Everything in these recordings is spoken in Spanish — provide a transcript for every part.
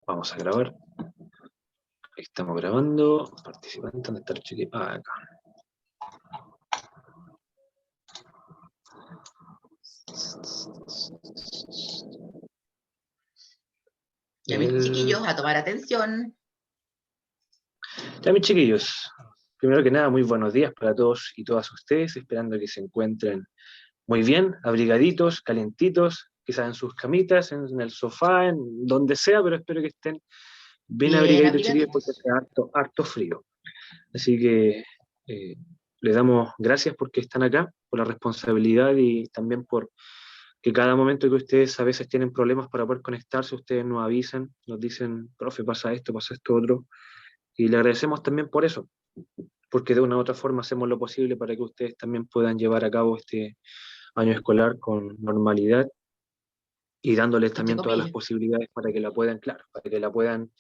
Vamos a grabar. Estamos grabando. Participante, ¿dónde está el chiqui? Ah, acá. Ya mis chiquillos, a tomar atención. Ya mis chiquillos, primero que nada, muy buenos días para todos y todas ustedes, esperando que se encuentren muy bien, abrigaditos, calentitos, quizás en sus camitas, en el sofá, en donde sea, pero espero que estén bien Bien abrigaditos, chiquillos, porque abrigaditos. hace harto frío. Así que les damos gracias porque están acá, por la responsabilidad y también por que cada momento que ustedes a veces tienen problemas para poder conectarse, ustedes nos avisan, nos dicen, profe, pasa esto otro, y le agradecemos también por eso, porque de una u otra forma hacemos lo posible para que ustedes también puedan llevar a cabo este año escolar con normalidad y dándoles Entre también todas las comillas. posibilidades para que la puedan, claro, para que la puedan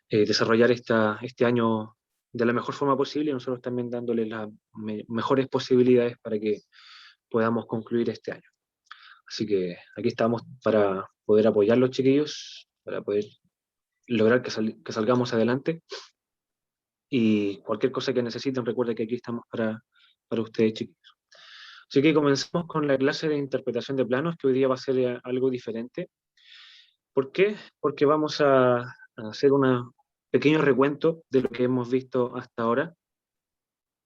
desarrollar este año de la mejor forma posible y nosotros también dándoles las mejores posibilidades para que podamos concluir este año. Así que aquí estamos para poder apoyar a los chiquillos, para poder lograr que salgamos adelante. Y cualquier cosa que necesiten, recuerden que aquí estamos para ustedes, chiquillos. Así que comenzamos con la clase de interpretación de planos, que hoy día va a ser algo diferente. ¿Por qué? Porque vamos a hacer un pequeño recuento de lo que hemos visto hasta ahora,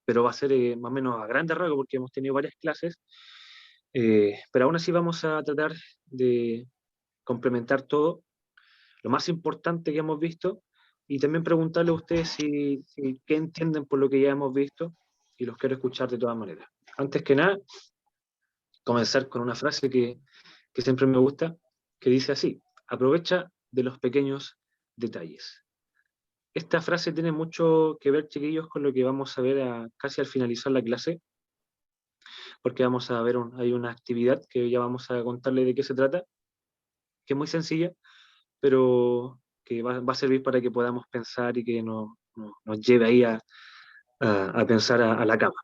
pero va a ser más o menos a grandes rasgos porque hemos tenido varias clases, pero aún así vamos a tratar de complementar todo lo más importante que hemos visto y también preguntarle a ustedes si qué entienden por lo que ya hemos visto y los quiero escuchar de todas maneras. Antes que nada, comenzar con una frase que siempre me gusta, que dice así: aprovecha de los pequeños detalles. Esta frase tiene mucho que ver, chiquillos, con lo que vamos a ver casi al finalizar la clase, porque vamos a ver, hay una actividad que ya vamos a contarle de qué se trata, que es muy sencilla, pero que va a servir para que podamos pensar y que nos lleve ahí a pensar a la cama,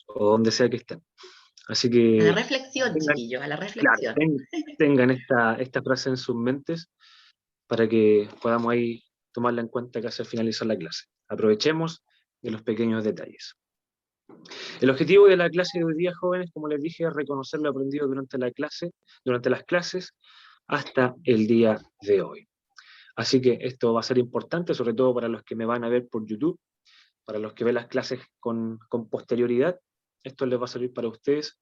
o donde sea que estén. Así A la que reflexión, tengan, chiquillos, a la claro, reflexión. tengan esta frase en sus mentes para que podamos ahí tomarla en cuenta casi al finalizar la clase. Aprovechemos de los pequeños detalles. El objetivo de la clase de hoy día, jóvenes, como les dije, es reconocer lo aprendido durante la clase, durante las clases, hasta el día de hoy. Así que esto va a ser importante, sobre todo para los que me van a ver por YouTube, para los que ven las clases con posterioridad. Esto les va a servir para ustedes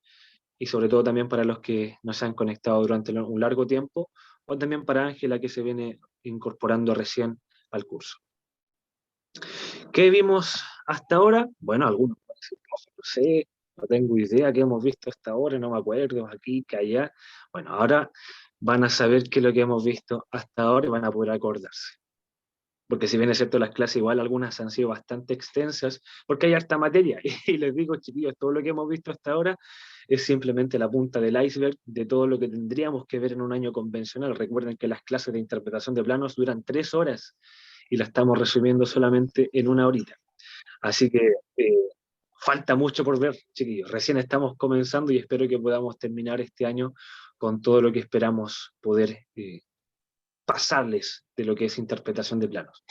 y sobre todo también para los que no se han conectado durante un largo tiempo, o también para Ángela, que se viene incorporando recién al curso. ¿Qué vimos hasta ahora? Bueno, algunos pueden decir, "Profe, no sé, no tengo idea qué hemos visto hasta ahora, no me acuerdo, aquí, que allá". Bueno, ahora van a saber qué es lo que hemos visto hasta ahora y van a poder acordarse. Porque si bien es cierto, las clases igual algunas han sido bastante extensas, porque hay harta materia, y les digo, chiquillos, todo lo que hemos visto hasta ahora es simplemente la punta del iceberg de todo lo que tendríamos que ver en un año convencional. Recuerden que las clases de interpretación de planos duran 3 horas, y la estamos resumiendo solamente en una horita. Así que falta mucho por ver, chiquillos. Recién estamos comenzando y espero que podamos terminar este año con todo lo que esperamos poder pasarles de lo que es interpretación de planos.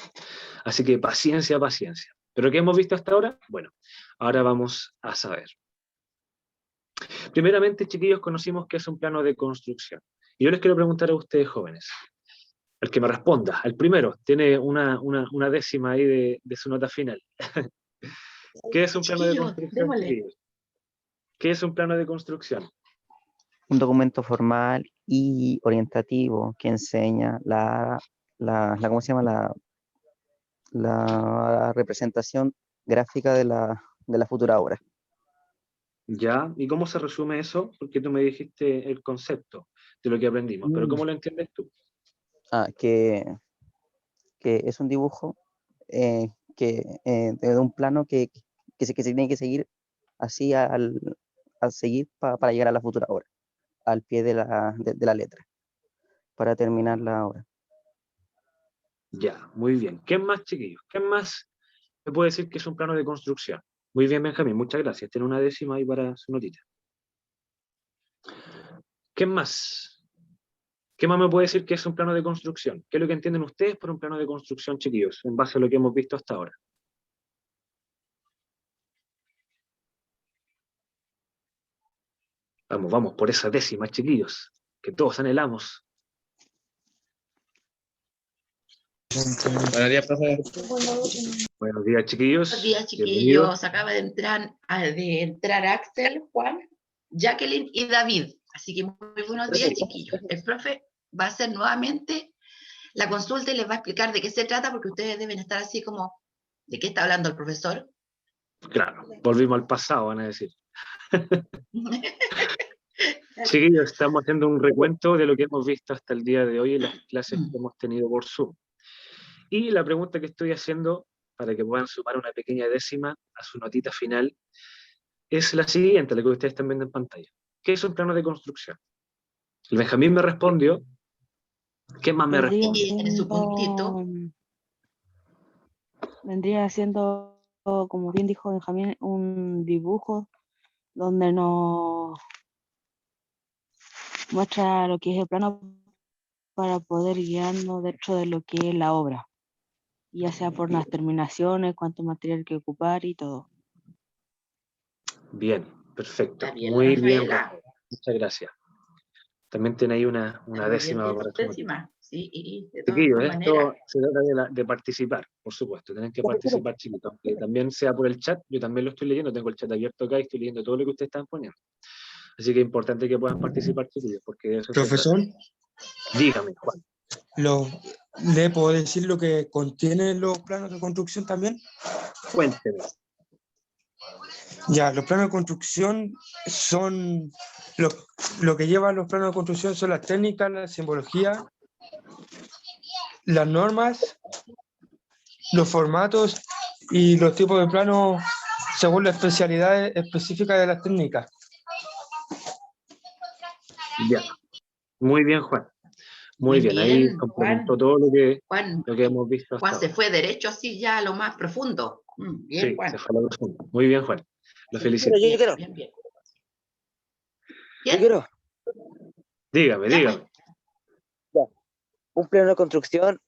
Así que paciencia, paciencia. ¿Pero qué hemos visto hasta ahora? Bueno, ahora vamos a saber. Primeramente, chiquillos, conocimos que es un plano de construcción. Y yo les quiero preguntar a ustedes, jóvenes, el que me responda, el primero, tiene una décima ahí de su nota final. ¿Qué es un plano de Chiquillos, construcción, démosle. chiquillos? ¿Qué es un plano de construcción? Un documento formal y orientativo que enseña ¿cómo se llama? La representación gráfica de la futura obra. ¿Ya? ¿Y cómo se resume eso? Porque tú me dijiste el concepto de lo que aprendimos, pero ¿cómo lo entiendes tú? Ah, que es un dibujo de un plano que se tiene que seguir así al seguir para llegar a la futura obra, al pie de la letra, para terminar la obra. Ya, muy bien. ¿Qué más, chiquillos? ¿Qué más me puede decir que es un plano de construcción? Muy bien, Benjamín, muchas gracias. Tiene una décima ahí para su notita. ¿Qué más? ¿Qué más me puede decir que es un plano de construcción? ¿Qué es lo que entienden ustedes por un plano de construcción, chiquillos, en base a lo que hemos visto hasta ahora? Vamos, vamos, por esa décima, chiquillos, que todos anhelamos. Buenos días, profe. Buenos días, chiquillos. Buenos días, Bienvenidos. chiquillos. Acaba de entrar Axel, Juan, Jacqueline y David. Así que muy buenos días, chiquillos. El profe va a hacer nuevamente la consulta y les va a explicar de qué se trata, porque ustedes deben estar así como, ¿de qué está hablando el profesor? Claro, volvimos al pasado, van a decir. Chiquillos, estamos haciendo un recuento de lo que hemos visto hasta el día de hoy en las clases que hemos tenido por Zoom. Y la pregunta que estoy haciendo, para que puedan sumar una pequeña décima a su notita final, es la siguiente, la que ustedes están viendo en pantalla. ¿Qué es un plano de construcción? El Benjamín me respondió. ¿Qué más me Vendría respondió? Y en su puntito. vendría siendo, como bien dijo Benjamín, un dibujo donde nos muestra lo que es el plano para poder guiarnos dentro de lo que es la obra, ya sea por las terminaciones, cuánto material hay que ocupar y todo. Bien, perfecto. Está bien, Muy bien, Rafaela. Rafaela. Muchas gracias. También tiene ahí una Está muy décima bien, para su notita. décima. Sí, y de Chiquillos, todas maneras. esto se trata de participar, por supuesto, tienen que participar, chiquitos, aunque también sea por el chat, yo también lo estoy leyendo, tengo el chat abierto acá y estoy leyendo todo lo que ustedes están poniendo. Así que es importante que puedan participar, chiquillos, porque de eso se Profesor, trata. Dígame, Juan. ¿le puedo decir lo que contienen los planos de construcción también? Cuénteme. Ya, los planos de construcción son, lo que llevan los planos de construcción son las técnicas, la simbología, las normas, los formatos y los tipos de planos según la especialidad específica de las técnicas. Ya. Muy bien, Juan. Muy bien, ahí bien, complementó Juan. todo lo que Juan, hemos visto hasta Juan se ahora. fue derecho así ya a lo más profundo. Bien, Sí, Juan. se fue a lo profundo. Muy bien, Juan. Lo Sí, felicito. Yo quiero. Bien, bien. Yo Bien, quiero. Dígame, ya dígame. pues. Un plano de construcción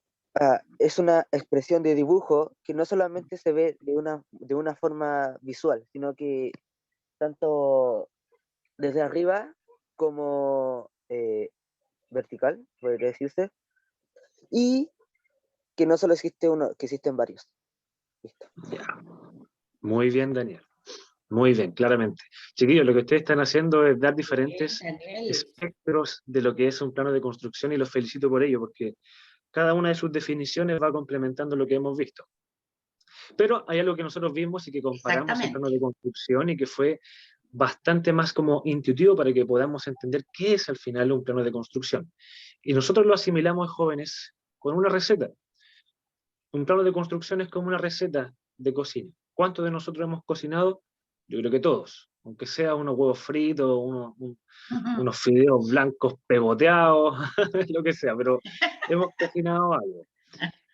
es una expresión de dibujo que no solamente se ve de una forma visual, sino que tanto desde arriba como vertical, podría decirse, y que no solo existe uno, que existen varios. Listo. Ya. Muy bien, Daniel. Muy bien, claramente. Chiquillos, lo que ustedes están haciendo es dar diferentes Bien, Daniel. espectros de lo que es un plano de construcción y los felicito por ello, porque cada una de sus definiciones va complementando lo que hemos visto. Pero hay algo que nosotros vimos y que comparamos el plano Exactamente. de construcción y que fue bastante más como intuitivo para que podamos entender qué es al final un plano de construcción. Y nosotros lo asimilamos, jóvenes, con una receta. Un plano de construcción es como una receta de cocina. ¿Cuántos de nosotros hemos cocinado? Yo creo que todos, aunque sea unos huevos fritos, unos fideos blancos pegoteados, lo que sea, pero hemos cocinado algo.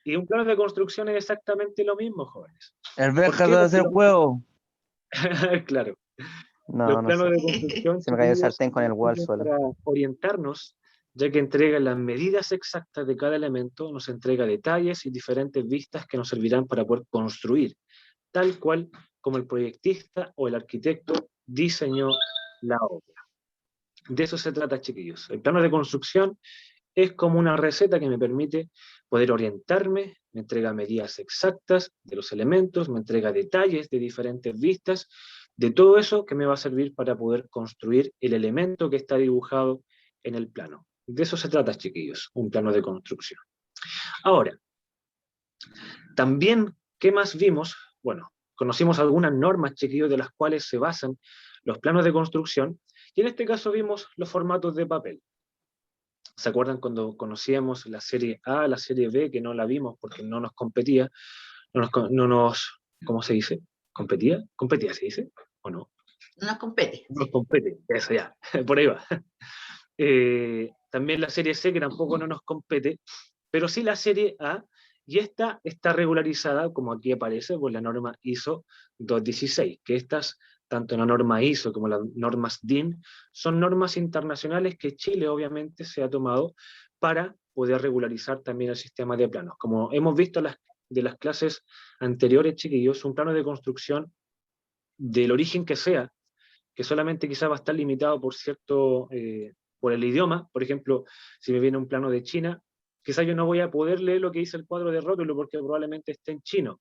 Y un plano de construcción es exactamente lo mismo, jóvenes. El ¿Por Benja qué? de Porque hacer juego. claro, No, los no planos sé. de construcción, Se me cayó el chiquillos, sartén con el huevo al sirven suelo. para orientarnos, ya que entrega las medidas exactas de cada elemento, nos entrega detalles y diferentes vistas que nos servirán para poder construir, tal cual como el proyectista o el arquitecto diseñó la obra. De eso se trata, chiquillos. El plano de construcción es como una receta que me permite poder orientarme, me entrega medidas exactas de los elementos, me entrega detalles de diferentes vistas, de todo eso que me va a servir para poder construir el elemento que está dibujado en el plano. De eso se trata, chiquillos, un plano de construcción. Ahora, también, ¿qué más vimos? Bueno, conocimos algunas normas, chiquillos, de las cuales se basan los planos de construcción, y en este caso vimos los formatos de papel. ¿Se acuerdan cuando conocíamos la serie A, la serie B, que no la vimos porque no nos competía? ¿Cómo se dice? ¿Competía? ¿Competía se dice? ¿O no? No nos compete. No nos Sí. compete, eso ya, por ahí va. También la serie C, que tampoco no nos compete, pero sí la serie A, y esta está regularizada, como aquí aparece, por la norma ISO 216, que estas, tanto la norma ISO como las normas DIN, son normas internacionales que Chile obviamente se ha tomado para poder regularizar también el sistema de planos. Como hemos visto de las clases anteriores, chiquillos, un plano de construcción del origen que sea, que solamente quizás va a estar limitado por por el idioma. Por ejemplo, si me viene un plano de China, quizás yo no voy a poder leer lo que dice el cuadro de rótulo porque probablemente esté en chino,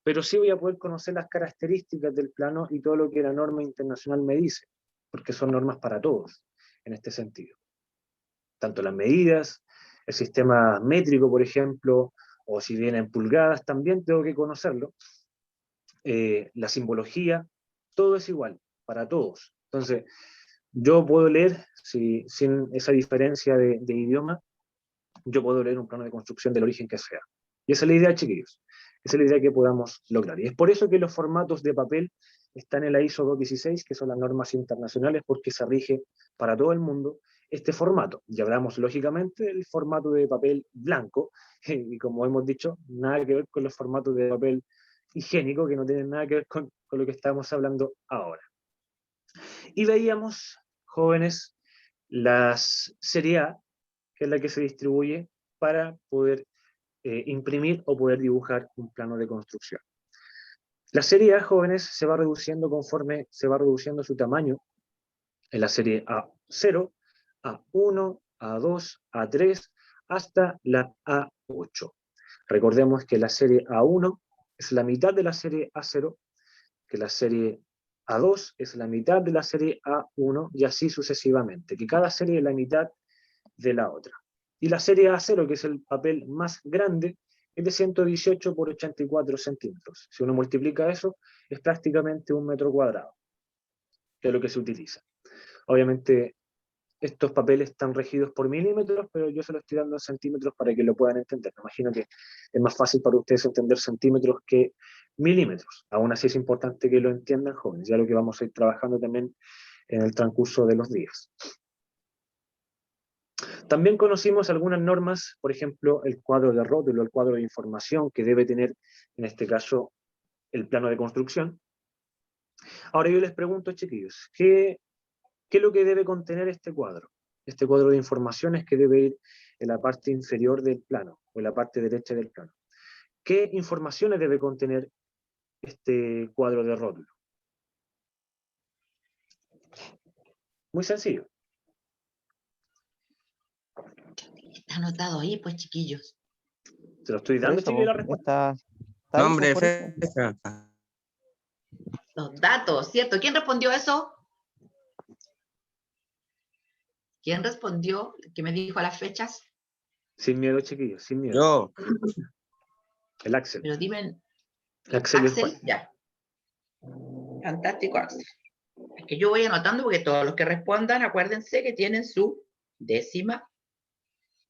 pero sí voy a poder conocer las características del plano y todo lo que la norma internacional me dice, porque son normas para todos en este sentido. Tanto las medidas, el sistema métrico, por ejemplo, o si vienen pulgadas, también tengo que conocerlo. La simbología, todo es igual para todos. Entonces, yo puedo leer, sin esa diferencia de idioma, yo puedo leer un plano de construcción del origen que sea. Y esa es la idea, chiquillos. Esa es la idea que podamos lograr. Y es por eso que los formatos de papel están en la ISO 216, que son las normas internacionales, porque se rige para todo el mundo este formato. Y hablamos, lógicamente, del formato de papel blanco, y como hemos dicho, nada que ver con los formatos de papel higiénico, que no tienen nada que ver con lo que estamos hablando ahora. Y veíamos, jóvenes, las serie A, que es la que se distribuye para poder imprimir o poder dibujar un plano de construcción. La serie A, jóvenes, se va reduciendo conforme se va reduciendo su tamaño en la serie A0, A1, A2, A3, hasta la A8. Recordemos que la serie A1 es la mitad de la serie A0, que la serie A2 es la mitad de la serie A1 y así sucesivamente, que cada serie es la mitad de la otra. Y la serie A0, que es el papel más grande, es de 118 por 84 centímetros. Si uno multiplica eso, es prácticamente 1 metro cuadrado, que es lo que se utiliza. Obviamente, estos papeles están regidos por milímetros, pero yo se los estoy dando en centímetros para que lo puedan entender. Me imagino que es más fácil para ustedes entender centímetros que milímetros. Aún así es importante que lo entiendan, jóvenes, ya lo que vamos a ir trabajando también en el transcurso de los días. También conocimos algunas normas, por ejemplo, el cuadro de rótulo, el cuadro de información que debe tener, en este caso, el plano de construcción. Ahora yo les pregunto, chiquillos, ¿qué es lo que debe contener este cuadro? Este cuadro de informaciones que debe ir en la parte inferior del plano, o en la parte derecha del plano. ¿Qué informaciones debe contener este cuadro de rótulo? Muy sencillo. Está anotado ahí, pues, chiquillos. Se lo estoy Por dando, eso, chiquillos, la po, respuesta. está ahí, Nombre, po, por eso. fecha. Los datos, ¿cierto? ¿Quién respondió eso? ¿Quién respondió? ¿Que me dijo las fechas? Sin miedo, chiquillos, sin miedo. Yo. El Axel. Pero dime, El Axel y el Axel, Juan. ya. Fantástico, Axel. Es que yo voy anotando porque todos los que respondan, acuérdense que tienen su décima.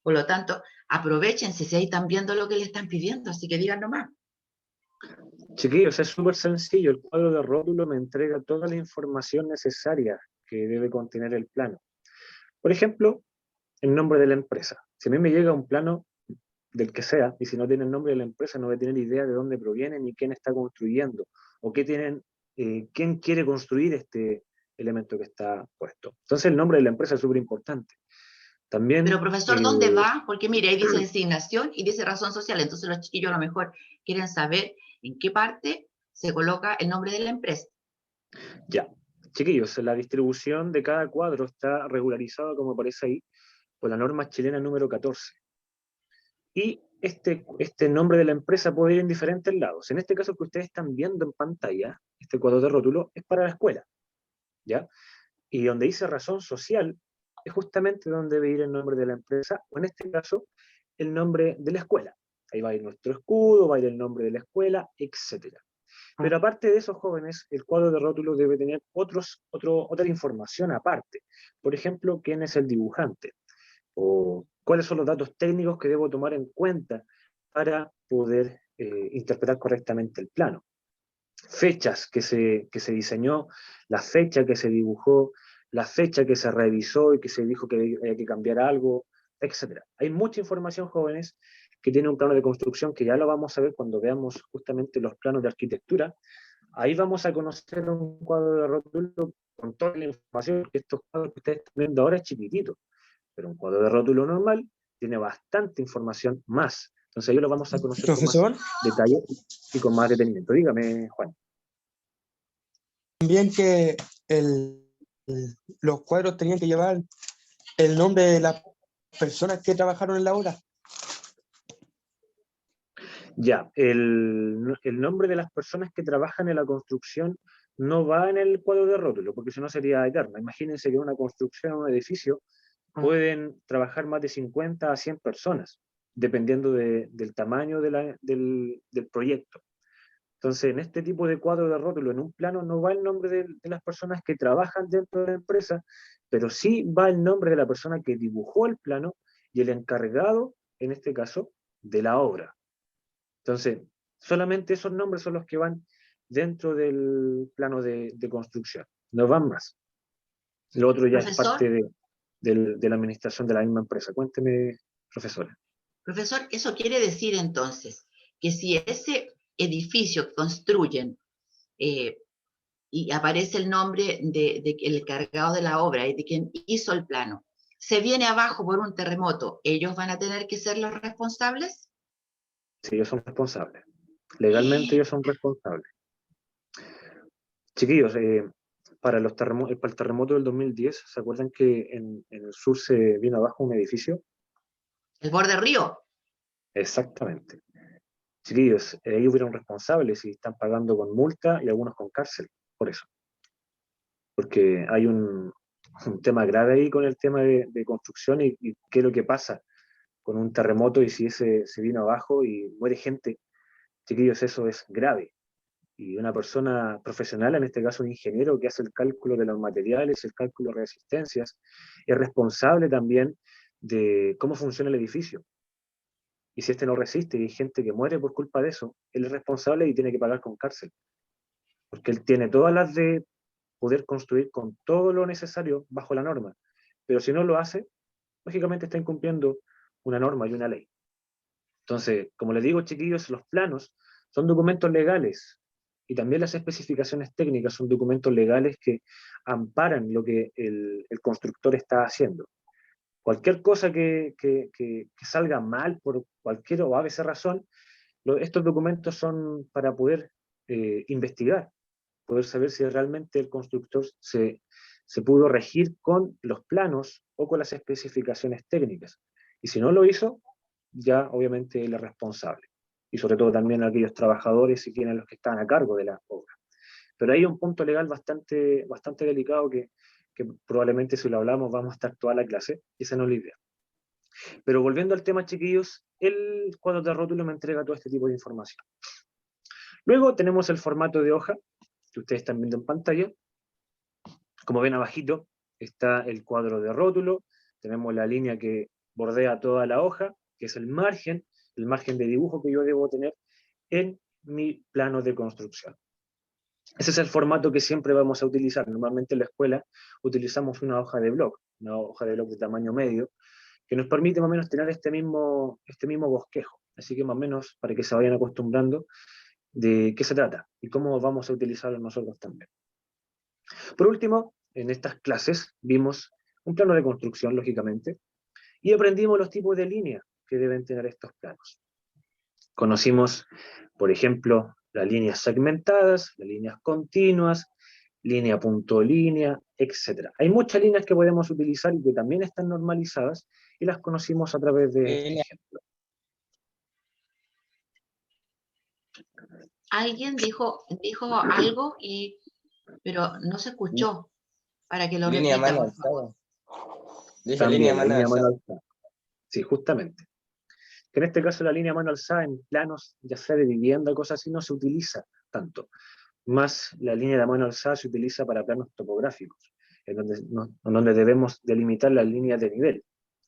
Por lo tanto, aprovechense si ahí están viendo lo que le están pidiendo, así que digan nomás. Chiquillos, es súper sencillo. El cuadro de rótulo me entrega toda la información necesaria que debe contener el plano. Por ejemplo, el nombre de la empresa. Si a mí me llega un plano del que sea, y si no tiene el nombre de la empresa, no voy a tener idea de dónde proviene ni quién está construyendo, o quién quiere construir este elemento que está puesto. Entonces el nombre de la empresa es súper importante. También, Pero profesor, ¿dónde va? Porque mire, ahí dice designación y dice razón social. Entonces los chiquillos a lo mejor quieren saber en qué parte se coloca el nombre de la empresa. ya, chiquillos, la distribución de cada cuadro está regularizada, como aparece ahí, por la norma chilena número 14. Y este nombre de la empresa puede ir en diferentes lados. En este caso que ustedes están viendo en pantalla, este cuadro de rótulo, es para la escuela, ¿ya? Y donde dice razón social, es justamente donde debe ir el nombre de la empresa, o en este caso, el nombre de la escuela. Ahí va a ir nuestro escudo, va a ir el nombre de la escuela, etc. Pero aparte de esos jóvenes, el cuadro de rótulo debe tener otra información aparte. Por ejemplo, quién es el dibujante, o cuáles son los datos técnicos que debo tomar en cuenta para poder interpretar correctamente el plano. Fechas que se diseñó, la fecha que se dibujó, la fecha que se revisó y que se dijo que había que cambiar algo, etc. Hay mucha información, jóvenes, que tiene un plano de construcción que ya lo vamos a ver cuando veamos justamente los planos de arquitectura. Ahí vamos a conocer un cuadro de rótulo con toda la información, porque estos cuadros que ustedes están viendo ahora es chiquitito, pero un cuadro de rótulo normal tiene bastante información más. Entonces ahí lo vamos a conocer con más Profesor, detalle y con más detenimiento. Dígame, Juan. también que los cuadros tenían que llevar el nombre de las personas que trabajaron en la obra. Ya, el nombre de las personas que trabajan en la construcción no va en el cuadro de rótulo, porque si no sería eterno. Imagínense que en una construcción, en un edificio, pueden trabajar más de 50 a 100 personas, dependiendo del tamaño del proyecto. Entonces, en este tipo de cuadro de rótulo, en un plano, no va el nombre de las personas que trabajan dentro de la empresa, pero sí va el nombre de la persona que dibujó el plano y el encargado, en este caso, de la obra. Entonces, solamente esos nombres son los que van dentro del plano de construcción, no van más. Lo otro ya es Profesor, parte de la administración de la misma empresa. Cuénteme, profesora. profesor, eso quiere decir entonces que si ese edificio que construyen y aparece el nombre del encargado de la obra y de quien hizo el plano, se viene abajo por un terremoto, ¿ellos van a tener que ser los responsables? Sí, ellos son responsables. Legalmente ellos son responsables. Chiquillos, para el terremoto del 2010, ¿se acuerdan que en el sur se vino abajo un edificio? ¿El borde río? Exactamente. Chiquillos, ahí hubieron responsables y están pagando con multa y algunos con cárcel, por eso. Porque hay un tema grave ahí con el tema de construcción y qué es lo que pasa con un terremoto y si ese se vino abajo y muere gente. Chiquillos, eso es grave. Y una persona profesional, en este caso un ingeniero que hace el cálculo de los materiales, el cálculo de resistencias, es responsable también de cómo funciona el edificio. Y si este no resiste y hay gente que muere por culpa de eso, él es responsable y tiene que pagar con cárcel. Porque él tiene todas las de poder construir con todo lo necesario bajo la norma. Pero si no lo hace, lógicamente está incumpliendo una norma y una ley. Entonces, como les digo, chiquillos, los planos son documentos legales y también las especificaciones técnicas son documentos legales que amparan lo que el constructor está haciendo. Cualquier cosa que salga mal por cualquier o a veces razón, estos documentos son para poder investigar, poder saber si realmente el constructor se pudo regir con los planos o con las especificaciones técnicas. Y si no lo hizo, ya obviamente él es responsable. Y sobre todo también aquellos trabajadores y quienes los que están a cargo de la obra. Pero hay un punto legal bastante delicado que probablemente si lo hablamos vamos a estar toda la clase, y esa no es la idea. Pero volviendo al tema, chiquillos, el cuadro de rótulo me entrega todo este tipo de información. Luego tenemos el formato de hoja, que ustedes están viendo en pantalla. Como ven abajito está el cuadro de rótulo, tenemos la línea que bordea toda la hoja, que es el margen de dibujo que yo debo tener en mi plano de construcción. Ese es el formato que siempre vamos a utilizar. Normalmente en la escuela utilizamos una hoja de blog de tamaño medio, que nos permite más o menos tener este mismo bosquejo. Así que más o menos para que se vayan acostumbrando de qué se trata y cómo vamos a utilizarlo nosotros también. Por último, en estas clases vimos un plano de construcción, lógicamente, y aprendimos los tipos de líneas que deben tener estos planos. Conocimos, por ejemplo, las líneas segmentadas, las líneas continuas, línea punto línea, etc. Hay muchas líneas que podemos utilizar y que también están normalizadas y las conocimos a través de este ejemplo. Alguien dijo algo, pero no se escuchó. Para que lo Línea repita, mano por favor. alzada. Dije También línea la mano línea mano alzada. alzada. Sí, justamente. Que en este caso la línea mano alzada en planos, ya sea de vivienda o cosas así, no se utiliza tanto. Más la línea de mano alzada se utiliza para planos topográficos, en donde debemos delimitar las líneas de nivel.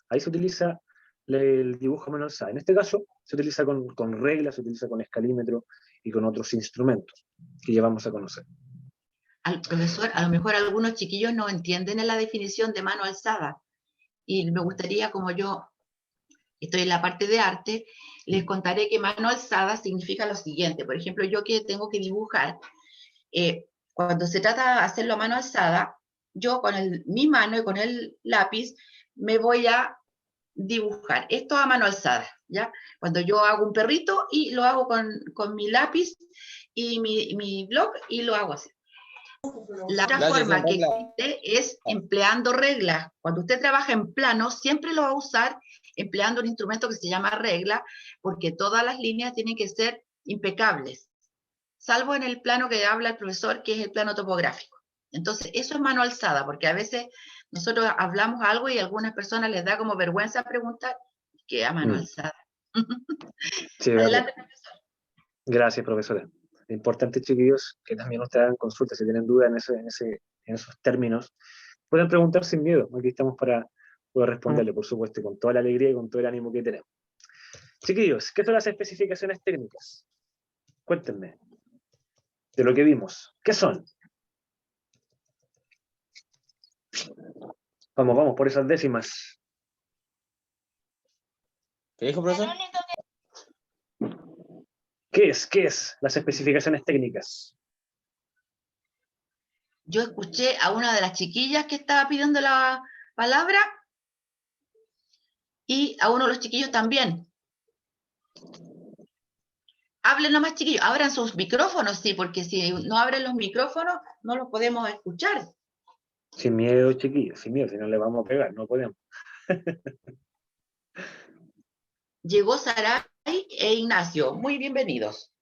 Ahí se utiliza el dibujo a mano alzada. En este caso se utiliza con reglas, se utiliza con escalímetro y con otros instrumentos que ya vamos a conocer. Al profesor, a lo mejor algunos chiquillos no entienden la definición de mano alzada. Y me gustaría, como yo estoy en la parte de arte, les contaré que mano alzada significa lo siguiente. Por ejemplo, yo que tengo que dibujar, cuando se trata de hacerlo a mano alzada, yo con mi mano y con el lápiz me voy a dibujar. Esto a mano alzada, ¿ya? Cuando yo hago un perrito y lo hago con mi lápiz y mi blog y lo hago así. La otra forma que existe es empleando reglas. Cuando usted trabaja en plano, siempre lo va a usar empleando un instrumento que se llama regla, porque todas las líneas tienen que ser impecables, salvo en el plano que habla el profesor, que es el plano topográfico. Entonces, eso es mano alzada, porque a veces nosotros hablamos algo y a algunas personas les da como vergüenza preguntar, que a mano alzada. Sí, Adelante, profesor. Gracias, profesora. Es importante, chiquillos, que también ustedes hagan consultas. Si tienen dudas en esos términos, pueden preguntar sin miedo. Aquí estamos para poder responderle, por supuesto, con toda la alegría y con todo el ánimo que tenemos. Chiquillos, ¿qué son las especificaciones técnicas? Cuéntenme de lo que vimos. ¿Qué son? Vamos por esas décimas. ¿Qué dijo, profesor? ¿Qué es las especificaciones técnicas? Yo escuché a una de las chiquillas que estaba pidiendo la palabra y a uno de los chiquillos también. Hablen nomás, chiquillos, abran sus micrófonos, sí, porque si no abren los micrófonos no los podemos escuchar. Sin miedo, chiquillos, sin miedo, si no le vamos a pegar, no podemos. Llegó Saray e Ignacio, muy bienvenidos.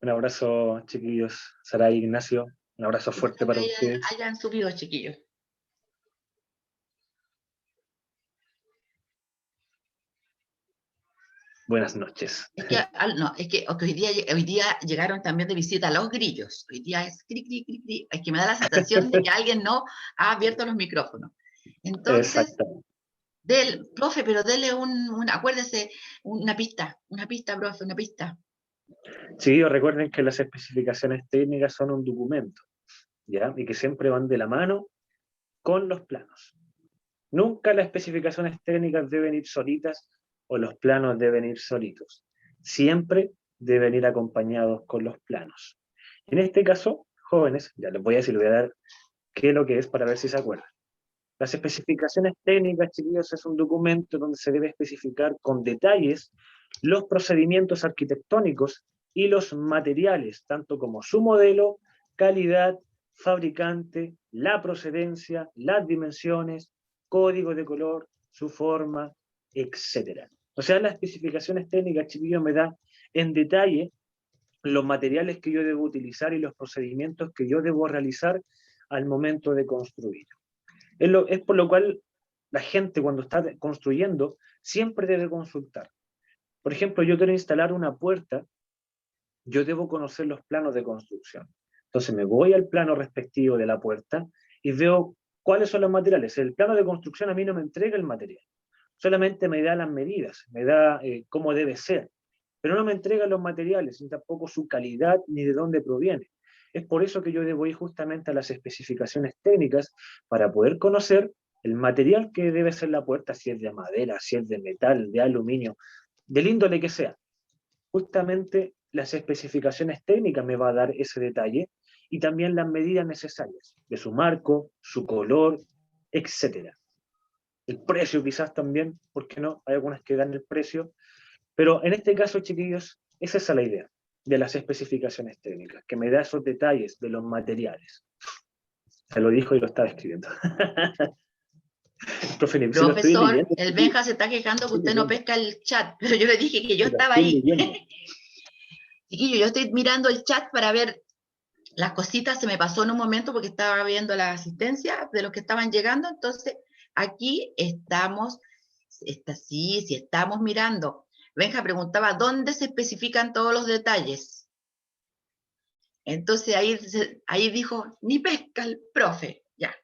Un abrazo, chiquillos, Saray, Ignacio, un abrazo fuerte para ustedes. Hayan subido, chiquillos. Buenas noches. Es que hoy día llegaron también de visita los grillos. Hoy día es cri, cri, cri, cri. Es que me da la sensación de que alguien no ha abierto los micrófonos. Entonces, profe, pero dele acuérdese, una pista, profe, una pista. Chiquillos, recuerden que las especificaciones técnicas son un documento, ¿ya? Y que siempre van de la mano con los planos. Nunca las especificaciones técnicas deben ir solitas o los planos deben ir solitos. Siempre deben ir acompañados con los planos. En este caso, jóvenes, ya les voy a decir, les voy a dar qué es lo que es para ver si se acuerdan. Las especificaciones técnicas, chiquillos, es un documento donde se debe especificar con detalles los procedimientos arquitectónicos y los materiales, tanto como su modelo, calidad, fabricante, la procedencia, las dimensiones, código de color, su forma, etc. O sea, las especificaciones técnicas, chiquillos, me dan en detalle los materiales que yo debo utilizar y los procedimientos que yo debo realizar al momento de construir. Es por lo cual la gente cuando está construyendo siempre debe consultar. Por ejemplo, yo quiero instalar una puerta, yo debo conocer los planos de construcción. Entonces me voy al plano respectivo de la puerta y veo cuáles son los materiales. El plano de construcción a mí no me entrega el material, solamente me da las medidas, me da cómo debe ser, pero no me entrega los materiales, ni tampoco su calidad, ni de dónde proviene. Es por eso que yo debo ir justamente a las especificaciones técnicas para poder conocer el material que debe ser la puerta, si es de madera, si es de metal, de aluminio, del índole que sea. Justamente las especificaciones técnicas me va a dar ese detalle y también las medidas necesarias de su marco, su color, etc. El precio quizás también, ¿por qué no? Hay algunas que dan el precio, pero en este caso, chiquillos, esa es la idea de las especificaciones técnicas, que me da esos detalles de los materiales. Se lo dijo y lo estaba escribiendo. Profesor, el Benja se está quejando que usted no pesca el chat, pero yo le dije que yo estaba ahí. Chiquillo, yo estoy mirando el chat para ver las cositas, se me pasó en un momento porque estaba viendo la asistencia de los que estaban llegando, entonces aquí estamos, sí estamos mirando. Benja preguntaba, ¿dónde se especifican todos los detalles? Entonces ahí dijo, ni pesca el profe, ya,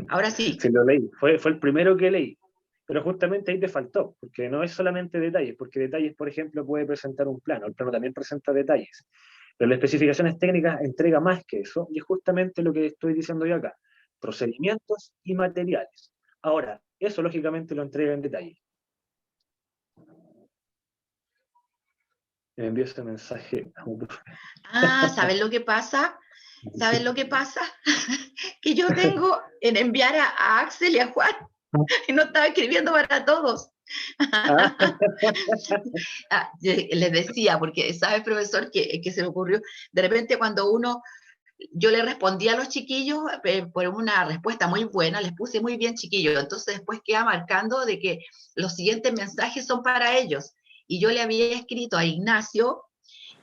ahora sí. Sí, lo leí, fue el primero que leí, pero justamente ahí te faltó, porque no es solamente detalles, porque detalles, por ejemplo, puede presentar un plano, el plano también presenta detalles, pero las especificaciones técnicas entrega más que eso, y es justamente lo que estoy diciendo yo acá, procedimientos y materiales. Ahora, eso lógicamente lo entrega en detalle. Me envió ese mensaje. ¿Sabes lo que pasa? ¿Sabes lo que pasa? Que yo tengo en enviar a Axel y a Juan y no estaba escribiendo para todos. Les decía, porque sabe, profesor, que se me ocurrió, de repente cuando yo le respondí a los chiquillos por una respuesta muy buena, les puse muy bien chiquillos, entonces después queda marcando de que los siguientes mensajes son para ellos, y yo le había escrito a Ignacio,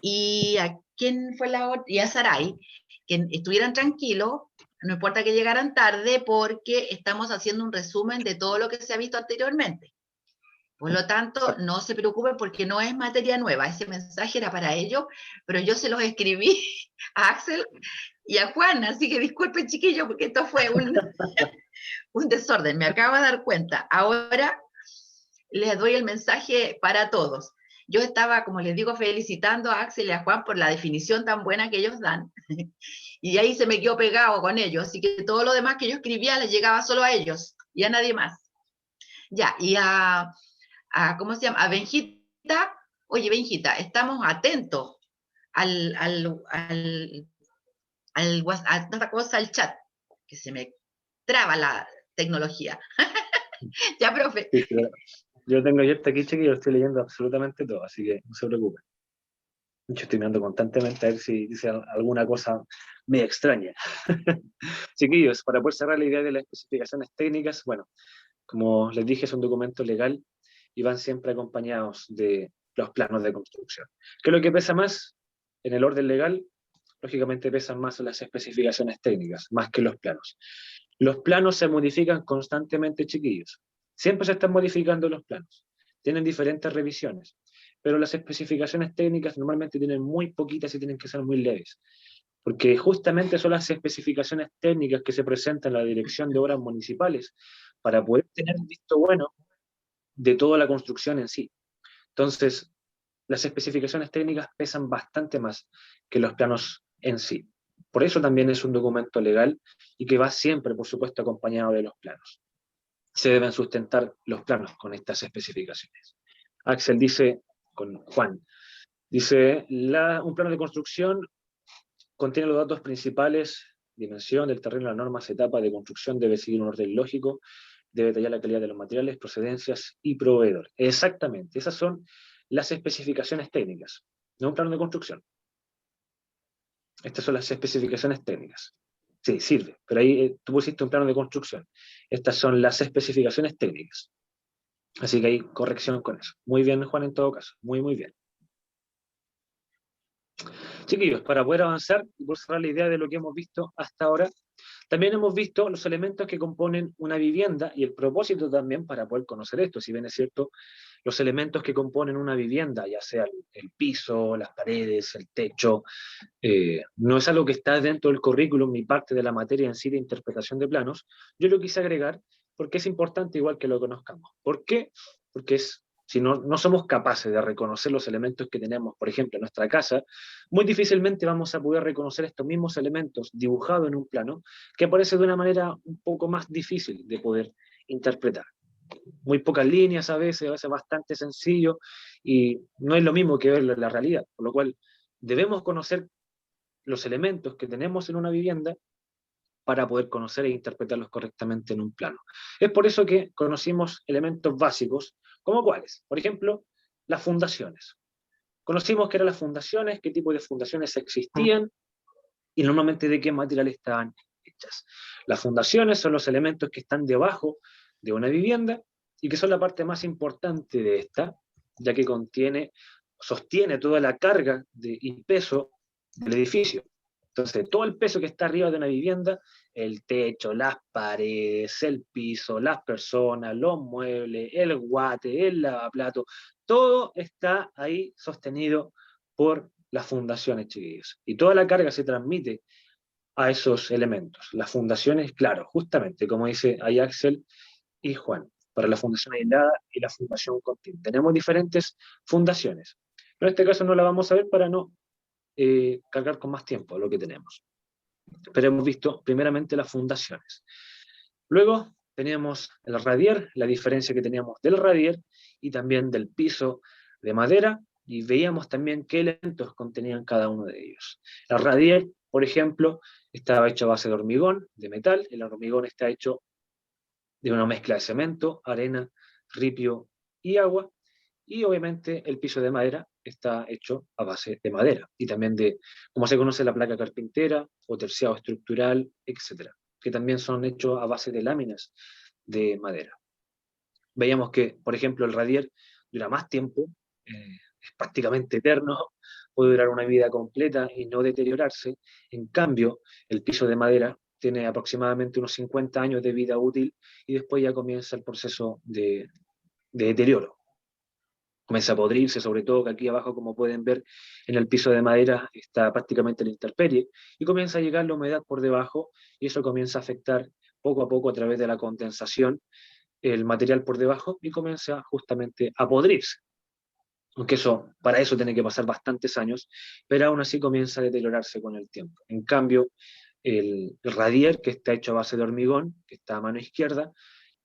y a quién fue la otra, y a Saray, que estuvieran tranquilos, no importa que llegaran tarde, porque estamos haciendo un resumen de todo lo que se ha visto anteriormente. Por lo tanto, no se preocupen porque no es materia nueva, ese mensaje era para ellos, pero yo se los escribí a Axel y a Juan, así que disculpen chiquillos porque esto fue un desorden, me acabo de dar cuenta. Ahora les doy el mensaje para todos. Yo estaba, como les digo, felicitando a Axel y a Juan por la definición tan buena que ellos dan, y ahí se me quedó pegado con ellos, así que todo lo demás que yo escribía les llegaba solo a ellos y a nadie más. Ya, y ¿cómo se llama? A Benjita, oye Benjita, estamos atentos a otra cosa, al chat, que se me traba la tecnología. Ya, profe. Sí, yo tengo abierto aquí, chiquillos, yo estoy leyendo absolutamente todo, así que no se preocupen. Yo estoy mirando constantemente a ver si dice alguna cosa me extraña. Chiquillos, para poder cerrar la idea de las especificaciones técnicas, bueno, como les dije, es un documento legal y van siempre acompañados de los planos de construcción. ¿Qué es lo que pesa más? En el orden legal, lógicamente pesan más las especificaciones técnicas, más que los planos. Los planos se modifican constantemente, chiquillos. Siempre se están modificando los planos. Tienen diferentes revisiones, pero las especificaciones técnicas normalmente tienen muy poquitas y tienen que ser muy leves, porque justamente son las especificaciones técnicas que se presentan en la Dirección de Obras Municipales para poder tener un visto bueno de toda la construcción en sí. Entonces, las especificaciones técnicas pesan bastante más que los planos en sí. Por eso también es un documento legal y que va siempre, por supuesto, acompañado de los planos. Se deben sustentar los planos con estas especificaciones. Axel dice, con Juan, dice, un plano de construcción contiene los datos principales, dimensión del terreno, las normas, etapa de construcción, debe seguir un orden lógico, debe detallar la calidad de los materiales, procedencias y proveedor. Exactamente, esas son las especificaciones técnicas, no un plano de construcción. Estas son las especificaciones técnicas. Sí, sirve, pero ahí tú pusiste un plano de construcción. Estas son las especificaciones técnicas. Así que hay corrección con eso. Muy bien, Juan, en todo caso. Muy, muy bien. Chiquillos, para poder avanzar y por cerrar la idea de lo que hemos visto hasta ahora, también hemos visto los elementos que componen una vivienda y el propósito también para poder conocer esto. Si bien es cierto, los elementos que componen una vivienda, ya sea el piso, las paredes, el techo, no es algo que está dentro del currículum ni parte de la materia en sí de interpretación de planos. Yo lo quise agregar porque es importante igual que lo conozcamos. ¿Por qué? Porque si no somos capaces de reconocer los elementos que tenemos, por ejemplo, en nuestra casa, muy difícilmente vamos a poder reconocer estos mismos elementos dibujados en un plano, que aparece de una manera un poco más difícil de poder interpretar. Muy pocas líneas a veces bastante sencillo, y no es lo mismo que verlo en la realidad, por lo cual debemos conocer los elementos que tenemos en una vivienda para poder conocer e interpretarlos correctamente en un plano. Es por eso que conocimos elementos básicos, como cuáles, por ejemplo, las fundaciones. Conocimos qué eran las fundaciones, qué tipo de fundaciones existían y normalmente de qué material estaban hechas. Las fundaciones son los elementos que están debajo de una vivienda y que son la parte más importante de esta, ya que sostiene toda la carga y peso del edificio. Entonces, todo el peso que está arriba de una vivienda, el techo, las paredes, el piso, las personas, los muebles, el guate, el lavaplato, todo está ahí sostenido por las fundaciones, chiquillos. Y toda la carga se transmite a esos elementos. Las fundaciones, claro, justamente como dice ahí Axel y Juan, para la fundación aislada y la fundación continua. Tenemos diferentes fundaciones, pero en este caso no la vamos a ver para no cargar con más tiempo lo que tenemos. Pero hemos visto primeramente las fundaciones. Luego teníamos el radier, la diferencia que teníamos del radier y también del piso de madera, y veíamos también qué elementos contenían cada uno de ellos. El radier, por ejemplo, estaba hecho a base de hormigón, de metal, el hormigón está hecho de una mezcla de cemento, arena, ripio y agua, y obviamente el piso de madera está hecho a base de madera, y también de, como se conoce, la placa carpintera o terciado estructural, etcétera, que también son hechos a base de láminas de madera. Veíamos que, por ejemplo, el radier dura más tiempo, es prácticamente eterno, puede durar una vida completa y no deteriorarse. En cambio, el piso de madera tiene aproximadamente unos 50 años de vida útil y después ya comienza el proceso de deterioro. Comienza a podrirse, sobre todo que aquí abajo, como pueden ver, en el piso de madera está prácticamente la intemperie y comienza a llegar la humedad por debajo y eso comienza a afectar poco a poco a través de la condensación el material por debajo y comienza justamente a podrirse. Aunque eso, para eso tiene que pasar bastantes años, pero aún así comienza a deteriorarse con el tiempo. En cambio, el radier, que está hecho a base de hormigón, que está a mano izquierda,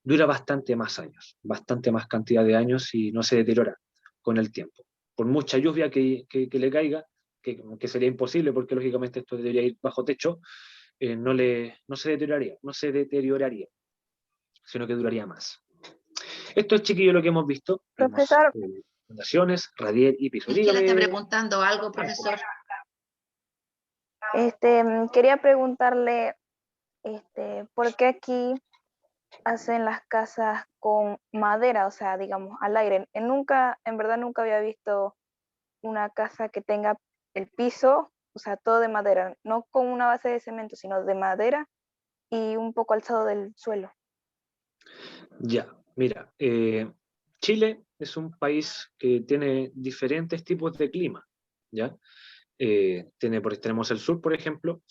dura bastante más años, bastante más cantidad de años y no se deteriora con el tiempo. Por mucha lluvia que le caiga, que sería imposible porque lógicamente esto debería ir bajo techo, no se deterioraría, sino que duraría más. Esto es, chiquillo, lo que hemos visto. Profesor. Fundaciones, radier y piso. ¿Quién está Dígame. preguntando algo, profesor? Quería preguntarle, ¿por qué aquí hacen las casas con madera, o sea, digamos, al aire? En verdad nunca había visto una casa que tenga el piso, o sea, todo de madera, no con una base de cemento, sino de madera y un poco alzado del suelo. Ya, mira, Chile es un país que tiene diferentes tipos de clima, ¿ya? Tenemos el sur, por ejemplo,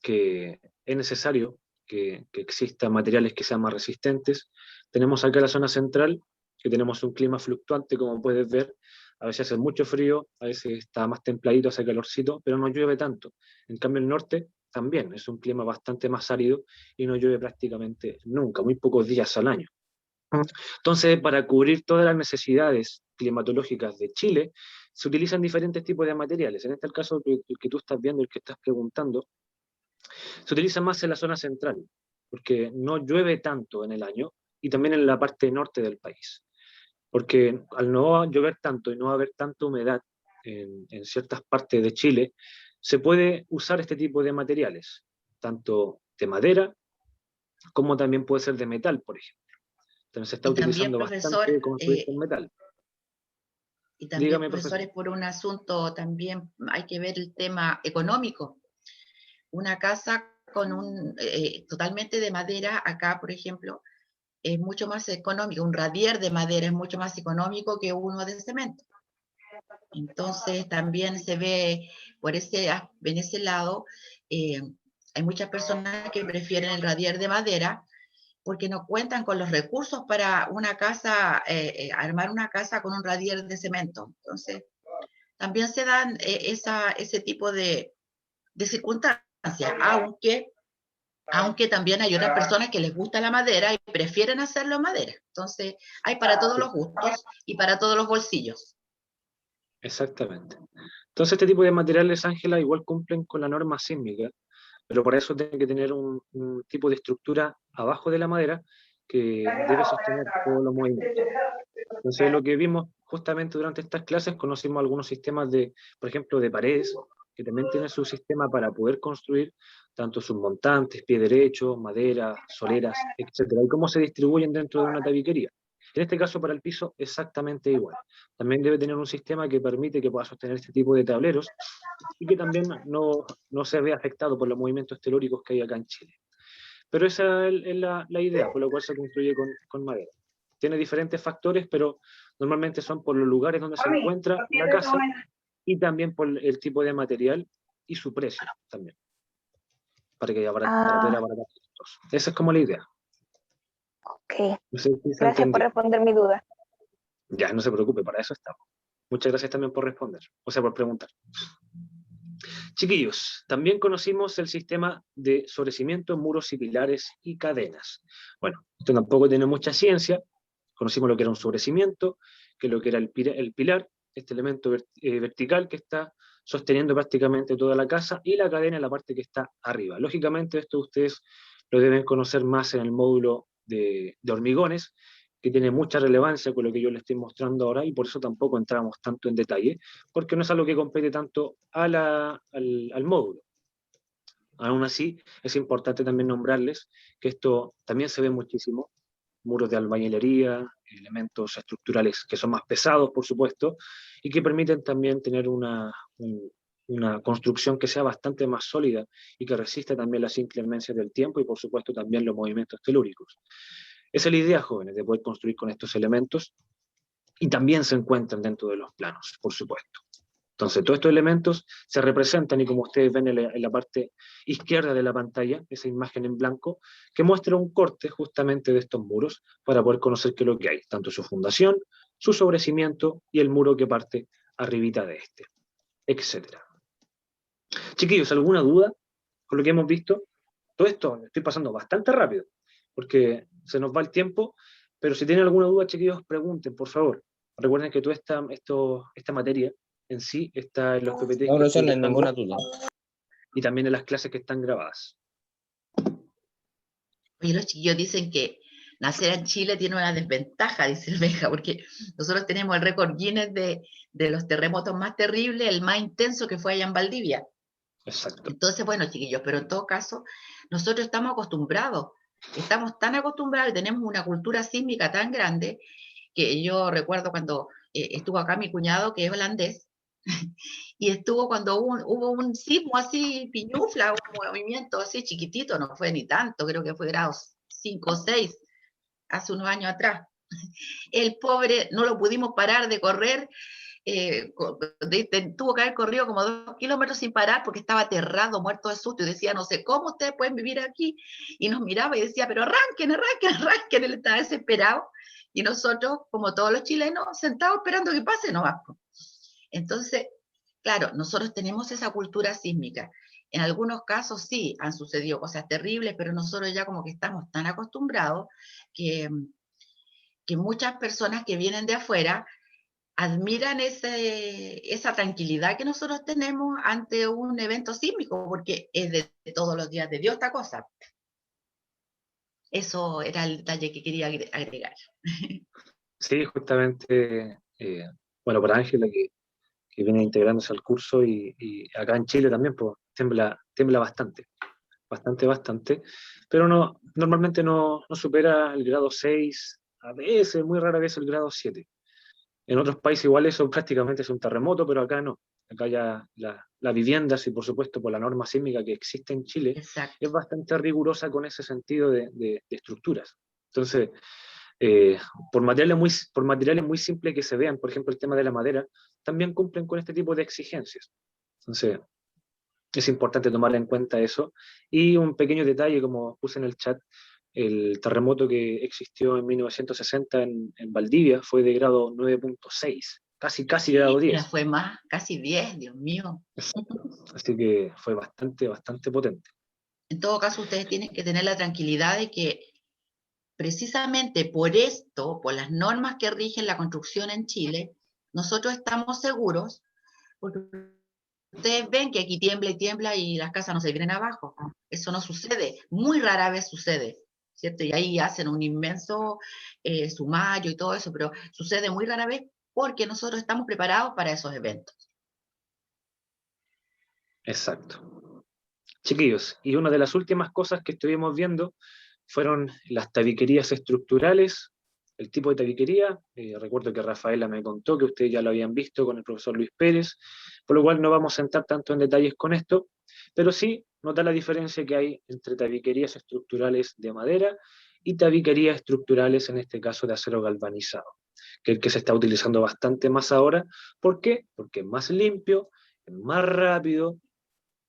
que es necesario que existan materiales que sean más resistentes. Tenemos acá la zona central, que tenemos un clima fluctuante, como puedes ver. A veces hace mucho frío, a veces está más templadito, hace calorcito, pero no llueve tanto. En cambio, el norte también es un clima bastante más árido y no llueve prácticamente nunca, muy pocos días al año. Entonces, para cubrir todas las necesidades climatológicas de Chile, se utilizan diferentes tipos de materiales. En este caso, el que tú estás viendo, el que estás preguntando, se utiliza más en la zona central, porque no llueve tanto en el año y también en la parte norte del país. Porque al no llover tanto y no haber tanta humedad en ciertas partes de Chile, se puede usar este tipo de materiales, tanto de madera como también puede ser de metal, por ejemplo. Entonces se está Y también, utilizando profesor, bastante construir con metal. y también, Dígame, profesores, profesor. por un asunto también hay que ver el tema económico. Una casa con totalmente de madera, acá, por ejemplo, es mucho más económico. Un radier de madera es mucho más económico que uno de cemento. Entonces, también se ve en ese lado, hay muchas personas que prefieren el radier de madera porque no cuentan con los recursos para una casa, armar una casa con un radier de cemento. Entonces, también se dan ese tipo de circunstancias, aunque también hay otras personas que les gusta la madera y prefieren hacerlo en madera. Entonces, hay para todos los gustos y para todos los bolsillos. Exactamente. Entonces este tipo de materiales, Ángela, igual cumplen con la norma sísmica, pero por eso tiene que tener un tipo de estructura abajo de la madera que debe sostener todos los movimientos. Entonces lo que vimos justamente durante estas clases, conocimos algunos sistemas de, por ejemplo, de paredes, que también tienen su sistema para poder construir tanto sus montantes, pie derecho, madera, soleras, etcétera, y cómo se distribuyen dentro de una tabiquería. En este caso, para el piso, exactamente igual. También debe tener un sistema que permite que pueda sostener este tipo de tableros y que también no se vea afectado por los movimientos telúricos que hay acá en Chile. Pero esa es la idea, por lo cual se construye con madera. Tiene diferentes factores, pero normalmente son por los lugares donde se encuentra la casa y también por el tipo de material y su precio también, para poder abaratar costos. Esa es como la idea. Ok, No sé si se gracias por entendió. responder mi duda. Ya, no se preocupe, para eso estamos. Muchas gracias también por responder, o sea, por preguntar. Chiquillos, también conocimos el sistema de sobrecimiento, muros y pilares y cadenas. Bueno, esto tampoco tiene mucha ciencia. Conocimos lo que era un sobrecimiento, que lo que era el pilar, este elemento vertical que está sosteniendo prácticamente toda la casa, y la cadena en la parte que está arriba. Lógicamente esto ustedes lo deben conocer más en el módulo de hormigones, que tiene mucha relevancia con lo que yo les estoy mostrando ahora, y por eso tampoco entramos tanto en detalle, porque no es algo que compete tanto al módulo. Aún así, es importante también nombrarles que esto también se ve muchísimo, muros de albañilería, elementos estructurales que son más pesados, por supuesto, y que permiten también tener una construcción que sea bastante más sólida y que resista también las inclemencias del tiempo y, por supuesto, también los movimientos telúricos. Esa es la idea, jóvenes, de poder construir con estos elementos, y también se encuentran dentro de los planos, por supuesto. Entonces, todos estos elementos se representan, y como ustedes ven en la parte izquierda de la pantalla, esa imagen en blanco, que muestra un corte justamente de estos muros, para poder conocer qué es lo que hay, tanto su fundación, su sobrecimiento y el muro que parte arribita de este, etc. Chiquillos, ¿alguna duda con lo que hemos visto? Todo esto lo estoy pasando bastante rápido, porque se nos va el tiempo, pero si tienen alguna duda, chiquillos, pregunten, por favor. Recuerden que toda esta materia en sí está en los PPTs No, que profesor, estoy no hay dejando, ninguna duda. y también en las clases que están grabadas. Oye, los chiquillos dicen que nacer en Chile tiene una desventaja, dice el Benja, porque nosotros tenemos el récord Guinness de los terremotos más terribles, el más intenso, que fue allá en Valdivia. Exacto. Entonces, bueno, chiquillos, pero en todo caso, nosotros estamos acostumbrados, estamos tan acostumbrados y tenemos una cultura sísmica tan grande, que yo recuerdo cuando estuvo acá mi cuñado, que es holandés, y estuvo cuando hubo un sismo así, piñufla, un movimiento así chiquitito, no fue ni tanto, creo que fue grados 5 o 6, hace unos años atrás. El pobre no lo pudimos parar de correr, tuvo que haber corrido como 2 kilómetros sin parar porque estaba aterrado, muerto de susto, y decía, no sé cómo ustedes pueden vivir aquí, y nos miraba y decía, pero arranquen, arranquen, arranquen, él estaba desesperado, y nosotros, como todos los chilenos, sentados esperando que pase nomás. Entonces, claro, nosotros tenemos esa cultura sísmica. En algunos casos sí han sucedido cosas terribles, pero nosotros ya como que estamos tan acostumbrados que muchas personas que vienen de afuera admiran esa tranquilidad que nosotros tenemos ante un evento sísmico, porque es de todos los días de Dios esta cosa. Eso era el detalle que quería agregar. Sí, justamente, bueno, para Ángela, que viene integrándose al curso, y acá en Chile también, pues tiembla bastante, bastante, pero no, normalmente no supera el grado 6, a veces, muy rara vez, el grado 7. En otros países igual eso prácticamente es un terremoto, pero acá no. Acá ya la viviendas, y por supuesto por la norma sísmica que existe en Chile, Exacto. es bastante rigurosa con ese sentido de estructuras. Entonces, por materiales muy simples que se vean, por ejemplo el tema de la madera, también cumplen con este tipo de exigencias. Entonces, es importante tomar en cuenta eso. Y un pequeño detalle, como puse en el chat, el terremoto que existió en 1960 en Valdivia fue de grado 9.6, casi grado 10. Fue más, casi 10, Dios mío. Así que fue bastante potente. En todo caso, ustedes tienen que tener la tranquilidad de que precisamente por esto, por las normas que rigen la construcción en Chile, nosotros estamos seguros, porque ustedes ven que aquí tiembla y tiembla y las casas no se vienen abajo. Eso no sucede, muy rara vez sucede, ¿cierto? Y ahí hacen un inmenso sumario y todo eso, pero sucede muy rara vez porque nosotros estamos preparados para esos eventos. Exacto. Chiquillos, y una de las últimas cosas que estuvimos viendo fueron las tabiquerías estructurales, el tipo de tabiquería. Recuerdo que Rafaela me contó que ustedes ya lo habían visto con el profesor Luis Pérez, por lo cual no vamos a entrar tanto en detalles con esto, pero sí nota la diferencia que hay entre tabiquerías estructurales de madera y tabiquerías estructurales, en este caso de acero galvanizado, que es el que se está utilizando bastante más ahora. ¿Por qué? Porque es más limpio, es más rápido,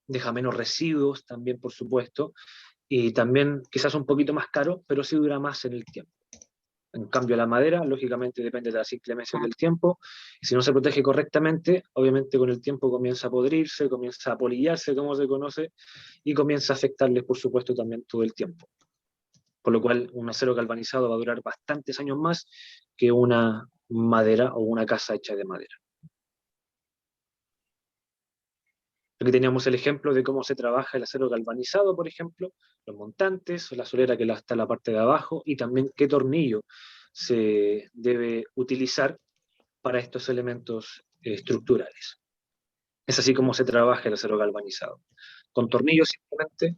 deja menos residuos también, por supuesto, y también quizás un poquito más caro, pero sí dura más en el tiempo. En cambio, la madera, lógicamente, depende de las inclemencias del tiempo, y si no se protege correctamente, obviamente con el tiempo comienza a podrirse, comienza a polillarse, como se conoce, y comienza a afectarles, por supuesto, también todo el tiempo. Por lo cual, un acero galvanizado va a durar bastantes años más que una madera o una casa hecha de madera. Aquí teníamos el ejemplo de cómo se trabaja el acero galvanizado, por ejemplo, los montantes, la solera que está en la parte de abajo, y también qué tornillo se debe utilizar para estos elementos estructurales. Es así como se trabaja el acero galvanizado. Con tornillos simplemente,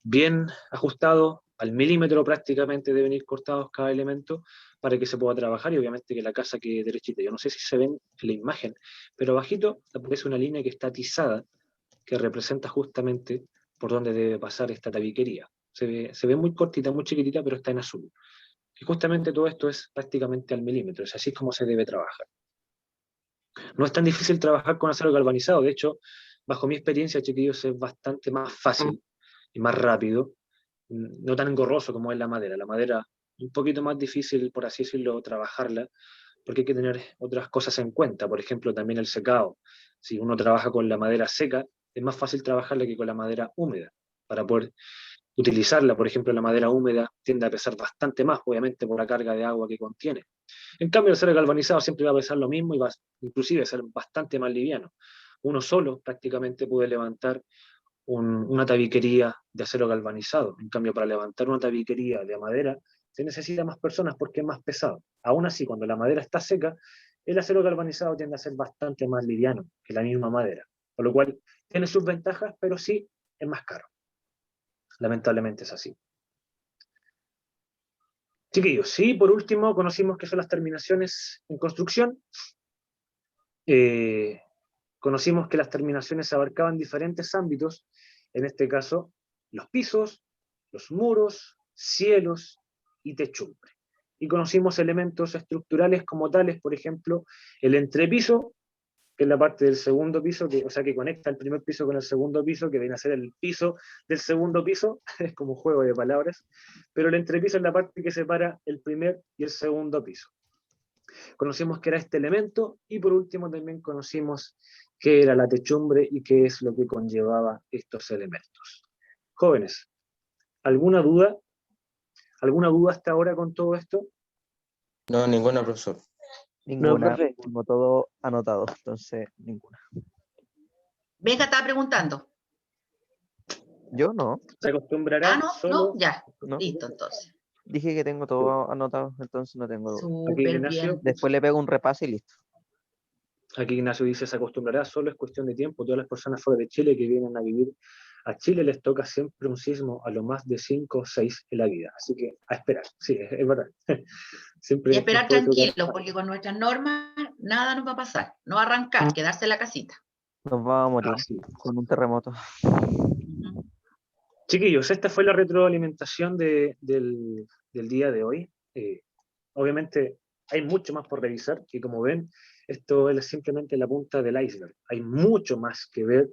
bien ajustados, al milímetro prácticamente deben ir cortados cada elemento para que se pueda trabajar, y obviamente que la casa quede derechita. Yo no sé si se ven en la imagen, pero abajito aparece una línea que está atizada, que representa justamente por dónde debe pasar esta tabiquería. Se ve muy cortita, muy chiquitita, pero está en azul. Y justamente todo esto es prácticamente al milímetro, es así como se debe trabajar. No es tan difícil trabajar con acero galvanizado, de hecho, bajo mi experiencia, chiquillos, es bastante más fácil y más rápido, no tan engorroso como es la madera. La madera un poquito más difícil, por así decirlo, trabajarla, porque hay que tener otras cosas en cuenta, por ejemplo, también el secado. Si uno trabaja con la madera seca, es más fácil trabajarla que con la madera húmeda, para poder utilizarla. Por ejemplo, la madera húmeda tiende a pesar bastante más, obviamente por la carga de agua que contiene. En cambio, el acero galvanizado siempre va a pesar lo mismo y va inclusive a ser bastante más liviano. Uno solo prácticamente puede levantar una tabiquería de acero galvanizado. En cambio, para levantar una tabiquería de madera se necesita más personas porque es más pesado. Aún así, cuando la madera está seca, el acero galvanizado tiende a ser bastante más liviano que la misma madera, por lo cual tiene sus ventajas, pero sí es más caro. Lamentablemente es así. Chiquillos, sí, por último, conocimos qué son las terminaciones en construcción. Conocimos que las terminaciones abarcaban diferentes ámbitos, en este caso, los pisos, los muros, cielos y techumbre. Y conocimos elementos estructurales como tales, por ejemplo, el entrepiso, que es la parte del segundo piso, o sea, que conecta el primer piso con el segundo piso, que viene a ser el piso del segundo piso, es como un juego de palabras, pero el entrepiso es la parte que separa el primer y el segundo piso. Conocimos que era este elemento, y por último también conocimos qué era la techumbre y qué es lo que conllevaba estos elementos. Jóvenes, ¿alguna duda? ¿Alguna duda hasta ahora con todo esto? No, ninguna, profesor. Ninguna, profe. tengo todo anotado, entonces ninguna. Venga, estaba preguntando. Yo no, ¿Se acostumbrará No, solo? ya. no. Listo, entonces. Dije que tengo todo anotado, entonces no tengo duda. Aquí Súper Ignacio, bien. Después le pego un repaso y listo. aquí Ignacio dice, se acostumbrará, solo es cuestión de tiempo. Todas las personas fuera de Chile que vienen a vivir a Chile les toca siempre un sismo a lo más de 5 o 6 en la vida. Así que a esperar, sí, es verdad. Siempre Y esperar nos puede tocar. tranquilo, porque con nuestras normas nada nos va a pasar. No arrancar, quedarse en la casita. Nos vamos a morir Así. con un terremoto. Ujú. Chiquillos, esta fue la retroalimentación del día de hoy. Obviamente hay mucho más por revisar, y como ven, esto es simplemente la punta del iceberg. Hay mucho más que ver.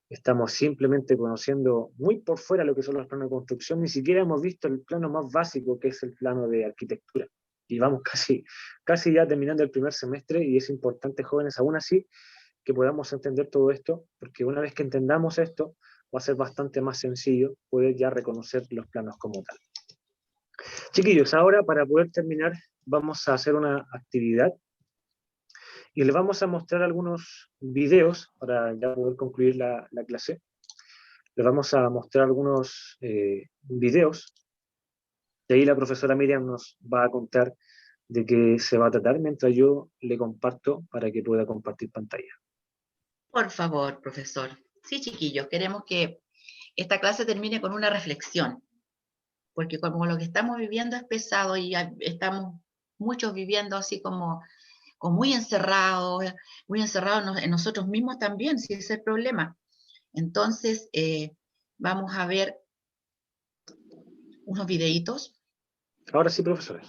Estamos simplemente conociendo muy por fuera lo que son los planos de construcción. Ni siquiera hemos visto el plano más básico, que es el plano de arquitectura. Y vamos casi ya terminando el primer semestre, y es importante, jóvenes, aún así, que podamos entender todo esto, porque una vez que entendamos esto, va a ser bastante más sencillo poder ya reconocer los planos como tal. Chiquillos, ahora para poder terminar, vamos a hacer una actividad y les vamos a mostrar algunos videos para ya poder concluir la clase. Les vamos a mostrar algunos videos. De ahí la profesora Miriam nos va a contar de qué se va a tratar mientras yo le comparto para que pueda compartir pantalla. Por favor, profesor. Sí, chiquillos, queremos que esta clase termine con una reflexión, porque como lo que estamos viviendo es pesado y estamos muchos viviendo así como muy encerrados en nosotros mismos también, si ese es el problema. Entonces, vamos a ver unos videitos. Ahora sí, profesores.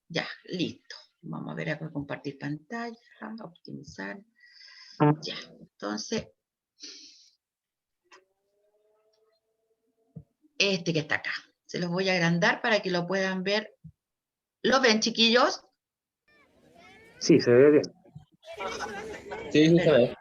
Ya, listo. Vamos a ver acá, compartir pantalla, optimizar. Ya, entonces, este que está acá. Se los voy a agrandar para que lo puedan ver. ¿Lo ven, chiquillos? Sí, se ve bien. Sí, sí, se ve.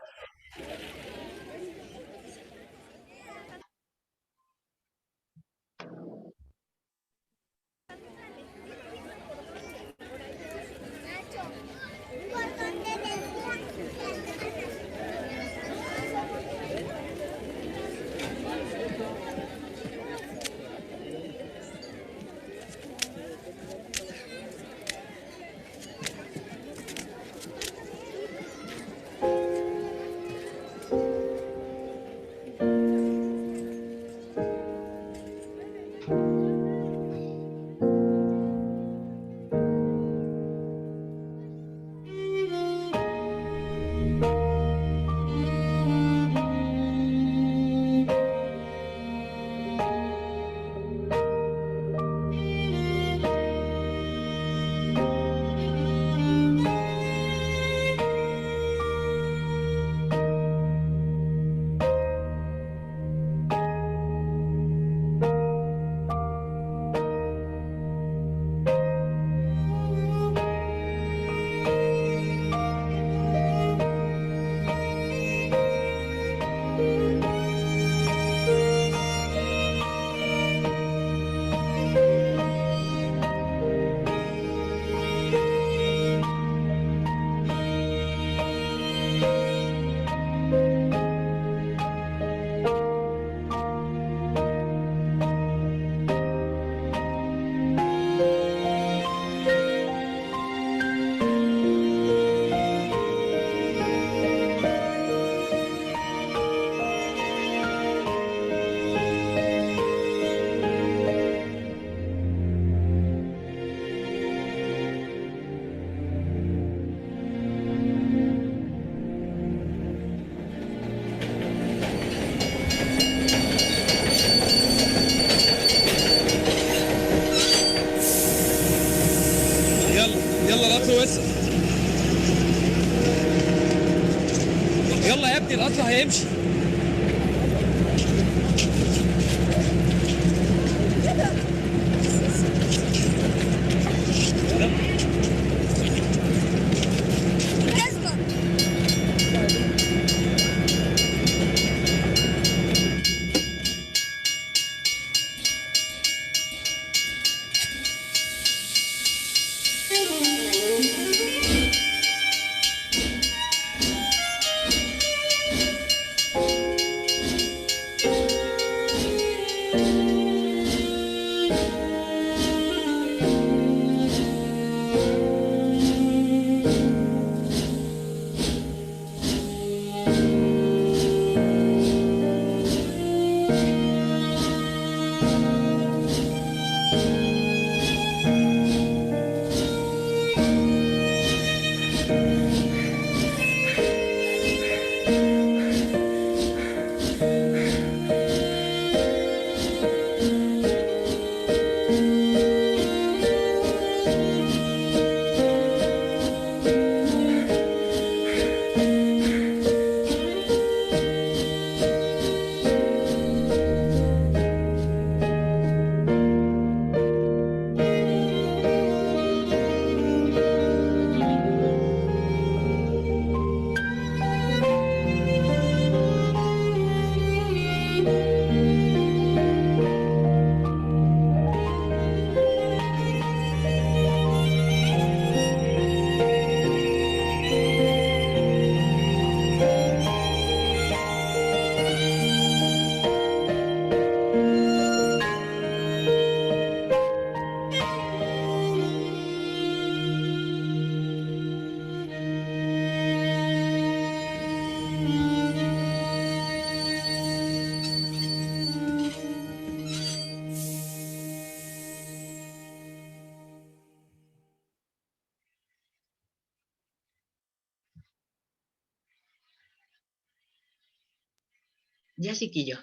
Ya, chiquillos,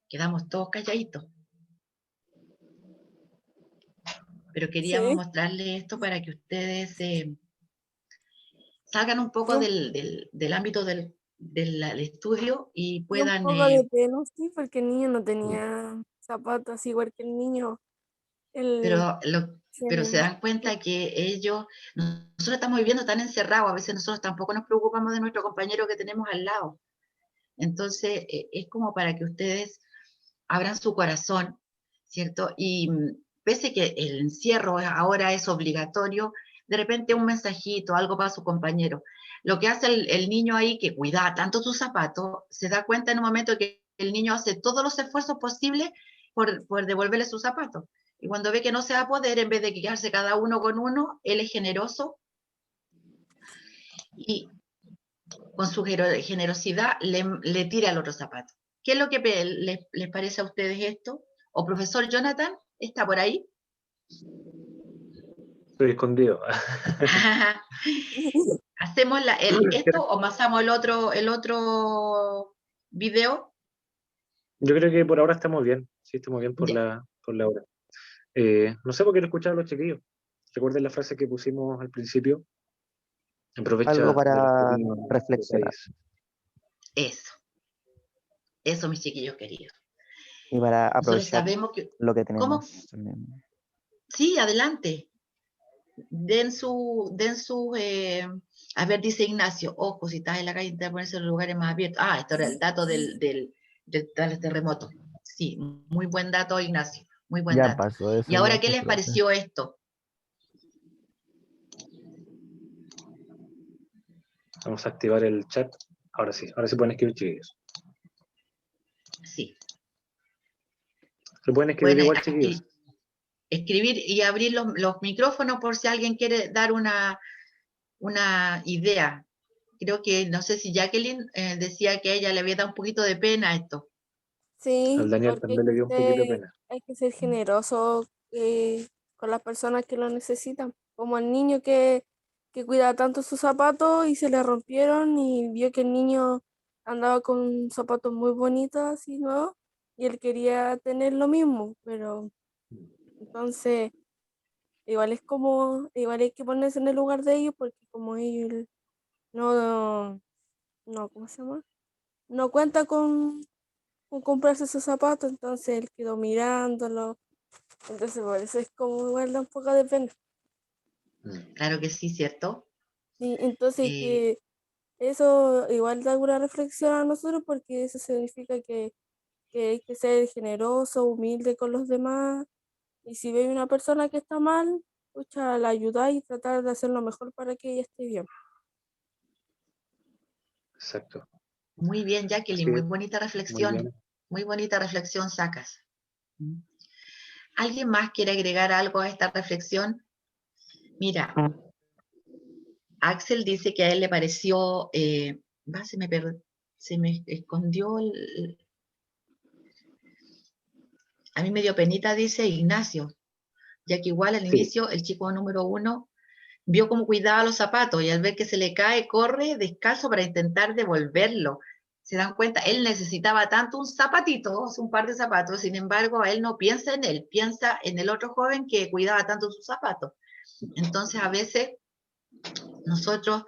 quedamos todos calladitos. Pero queríamos Sí. mostrarles esto para que ustedes salgan un poco Yo- del ámbito del estudio y Y un puedan... poco de pena, sí, porque el niño no tenía zapatos, igual que el niño. El, pero se dan cuenta que nosotros estamos viviendo tan encerrados, a veces nosotros tampoco nos preocupamos de nuestro compañero que tenemos al lado. Entonces, es como para que ustedes abran su corazón, ¿cierto? Y pese que el encierro ahora es obligatorio, de repente un mensajito, algo para su compañero. Lo que hace el niño ahí, que cuida tanto sus zapatos, se da cuenta en un momento que el niño hace todos los esfuerzos posibles por devolverle sus zapatos. Y cuando ve que no se va a poder, en vez de quedarse cada uno con uno, él es generoso y con su generosidad le tira el otro zapato. ¿Qué es lo que les parece a ustedes esto? ¿O profesor Jonathan está por ahí? Estoy escondido. ¿Hacemos esto o pasamos el otro video? Yo creo que por ahora estamos bien. Sí, estamos bien por Ya. la hora. No sé por qué no escuchar a los chiquillos. Recuerden la frase que pusimos al principio. Aprovecha Algo de los para pequeños reflexionar detalles. Eso, mis chiquillos queridos. y para Nosotros aprovechar sabemos que... lo que ¿Cómo? tenemos también. Sí, adelante. Den su, a ver, dice Ignacio, ojo, si estás en la calle, intenta ponerse en los lugares más abiertos. Ah, esto era el dato del terremoto. Sí, muy buen dato, Ignacio, muy buen Ya dato. pasó eso ¿Y ahora ya, qué pues, les profe. pareció esto? Vamos a activar el chat. Ahora sí pueden escribir, chiquillos. Sí. Se pueden escribir Pueden igual, chiquillos. escribir y abrir los micrófonos por si alguien quiere dar una idea. Creo que, no sé si Jacqueline decía que a ella le había dado un poquito de pena esto. Sí, Al Daniel porque también le dio un poquito de pena. hay que ser generoso con las personas que lo necesitan. Como el niño que cuida tanto sus zapatos y se le rompieron y vio que el niño andaba con zapatos muy bonitos así, ¿no? Y él quería tener lo mismo, pero entonces igual hay que ponerse en el lugar de ellos porque como ellos no, ¿cómo se llama? no cuenta con comprarse esos zapatos, entonces él quedó mirándolo. Entonces por eso es como igual da un poco de pena. Claro que sí, ¿cierto? Y entonces Eh, que eso igual da una reflexión a nosotros porque eso significa que hay que ser generoso, humilde con los demás. Y si ve una persona que está mal, pucha, la ayuda y tratar de hacer lo mejor para que ella esté bien. Exacto. Muy bien, Jacqueline, Sí, muy bonita muy reflexión. bien. Muy bonita reflexión sacas. ¿Alguien más quiere agregar algo a esta reflexión? Mira, Axel dice que a él le pareció, se me escondió, a mí me dio penita, dice Ignacio, ya que igual al Sí, inicio el chico número 1 vio cómo cuidaba los zapatos y al ver que se le cae, corre descalzo para intentar devolverlo. Se dan cuenta, él necesitaba tanto un zapatito, un par de zapatos, sin embargo, él no piensa en él, piensa en el otro joven que cuidaba tanto sus zapatos. Entonces, a veces nosotros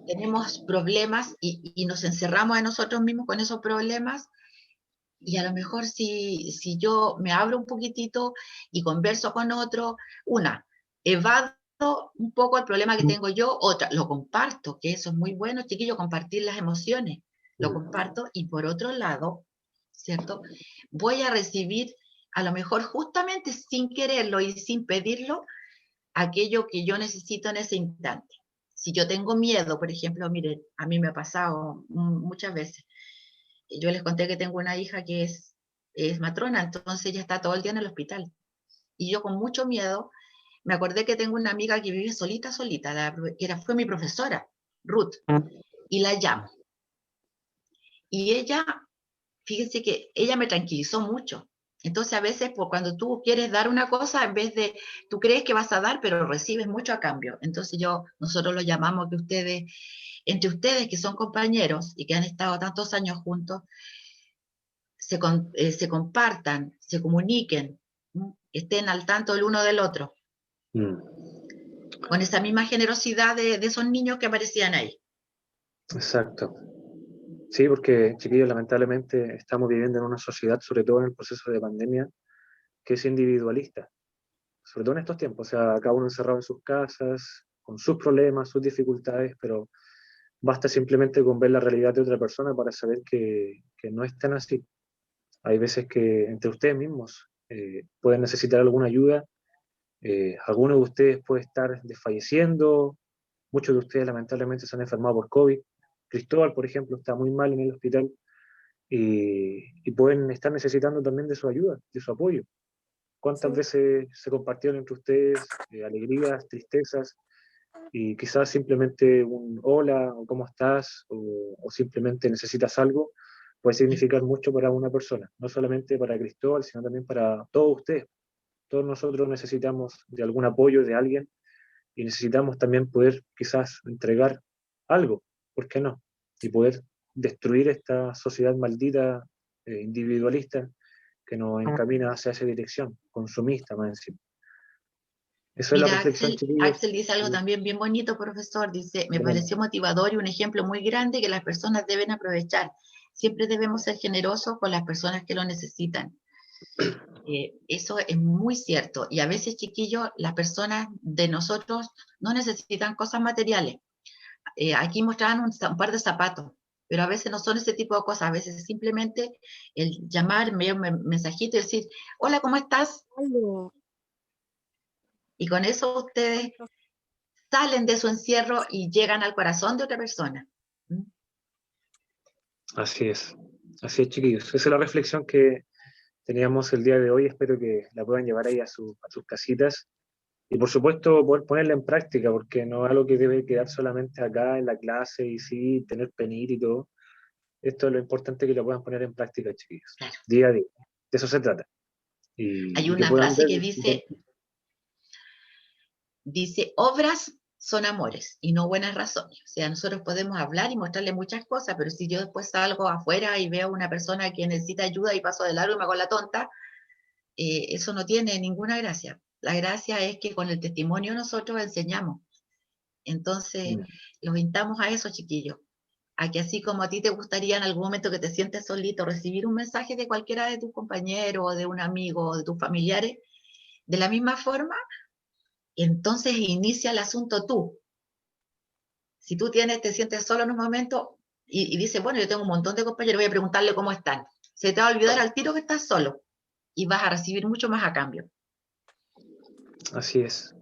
tenemos problemas y nos encerramos en nosotros mismos con esos problemas. Y a lo mejor si yo me abro un poquitito y converso con otro, evado un poco el problema que tengo yo, otra, lo comparto, que eso es muy bueno, chiquillo, compartir las emociones, lo comparto, y por otro lado, ¿cierto? Voy a recibir, a lo mejor justamente sin quererlo y sin pedirlo, aquello que yo necesito en ese instante. Si yo tengo miedo, por ejemplo, miren, a mí me ha pasado muchas veces. Yo les conté que tengo una hija que es matrona, entonces ella está todo el día en el hospital. Y yo con mucho miedo, me acordé que tengo una amiga que vive solita, fue mi profesora, Ruth, y la llamo. Y ella, fíjense que ella me tranquilizó mucho. Entonces a veces cuando tú quieres dar una cosa, en vez de, tú crees que vas a dar, pero recibes mucho a cambio. Entonces nosotros lo llamamos que entre ustedes que son compañeros y que han estado tantos años juntos, se compartan, se comuniquen, ¿no? Estén al tanto el uno del otro, con esa misma generosidad de esos niños que aparecían ahí. exacto. Sí, porque, chiquillos, lamentablemente estamos viviendo en una sociedad, sobre todo en el proceso de pandemia, que es individualista, sobre todo en estos tiempos. O sea, cada uno encerrado en sus casas, con sus problemas, sus dificultades, pero basta simplemente con ver la realidad de otra persona para saber que no es tan así. Hay veces que entre ustedes mismos pueden necesitar alguna ayuda. Algunos de ustedes pueden estar desfalleciendo, muchos de ustedes lamentablemente se han enfermado por COVID. Cristóbal, por ejemplo, está muy mal en el hospital y pueden estar necesitando también de su ayuda, de su apoyo. ¿Cuántas Sí. veces se compartieron entre ustedes alegrías, tristezas y quizás simplemente un hola o cómo estás o simplemente necesitas algo? Puede significar mucho para una persona, no solamente para Cristóbal, sino también para todos ustedes. Todos nosotros necesitamos de algún apoyo de alguien y necesitamos también poder quizás entregar algo, ¿por qué no? Y poder destruir esta sociedad maldita, individualista, que nos encamina hacia esa dirección, consumista más encima. Esa es la Mira, reflexión, chiquillos. Axel dice algo también bien bonito, profesor. Dice, me Bueno, pareció motivador y un ejemplo muy grande que las personas deben aprovechar. Siempre debemos ser generosos con las personas que lo necesitan. Eso es muy cierto. Y a veces, chiquillos, las personas de nosotros no necesitan cosas materiales. Aquí mostraban un par de zapatos, pero a veces no son ese tipo de cosas. A veces simplemente el llamar, enviar un mensajito y decir, hola, ¿cómo estás? Algo. Y con eso ustedes salen de su encierro y llegan al corazón de otra persona. así es, chiquillos. Esa es la reflexión que teníamos el día de hoy. Espero que la puedan llevar ahí a sus casitas. Y por supuesto, poder ponerla en práctica, porque no es algo que debe quedar solamente acá en la clase y sí, tener penita y todo. Esto es lo importante que lo puedan poner en práctica, chiquillos. Claro. Día a día. De eso se trata. Hay Y que una puedan frase ver. que dice, obras son amores y no buenas razones. O sea, nosotros podemos hablar y mostrarle muchas cosas, pero si yo después salgo afuera y veo a una persona que necesita ayuda y paso de largo y me hago la tonta, eso no tiene ninguna gracia. La gracia es que con el testimonio nosotros enseñamos. Entonces, los invitamos a eso, chiquillos. a que así como a ti te gustaría en algún momento que te sientes solito, recibir un mensaje de cualquiera de tus compañeros, o de un amigo, o de tus familiares, de la misma forma, entonces inicia el asunto tú. Si tú te sientes solo en un momento y dices, bueno, yo tengo un montón de compañeros, voy a preguntarle cómo están. Se te va a olvidar al tiro que estás solo y vas a recibir mucho más a cambio. Así es.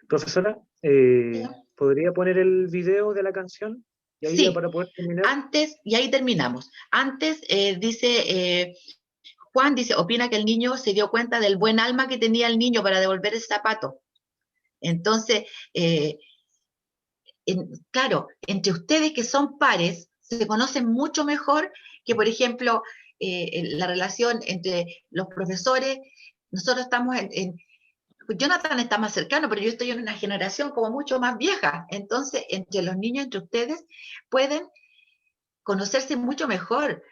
Profesora, ¿podría poner el video de la canción? Y ahí Sí. ya para poder terminar. Antes, y ahí terminamos. Antes dice, Juan dice, opina que el niño se dio cuenta del buen alma que tenía el niño para devolver el zapato. Entonces, claro, entre ustedes que son pares, se conocen mucho mejor que, por ejemplo, la relación entre los profesores. Nosotros estamos Jonathan está más cercano, pero yo estoy en una generación como mucho más vieja. Entonces, entre los niños, entre ustedes, pueden conocerse mucho mejor.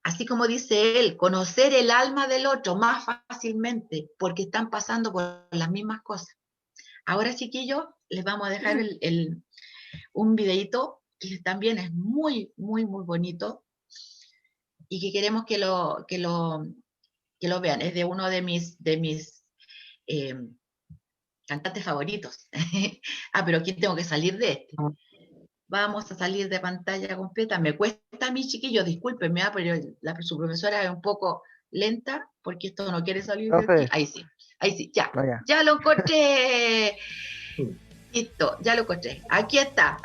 Así como dice él, conocer el alma del otro más fácilmente, porque están pasando por las mismas cosas. Ahora, chiquillos, les vamos a dejar un videito que también es muy, muy, muy bonito y que queremos que lo vean. Es de uno de mis cantantes favoritos. Pero aquí tengo que salir de este. Vamos a salir de pantalla completa. Me cuesta a mí, chiquillos, discúlpenme, pero su profesora es un poco lenta porque esto no quiere salir de aquí. Ahí sí, ya. Vaya. Ya lo encontré. Listo, ya lo encontré. Aquí está.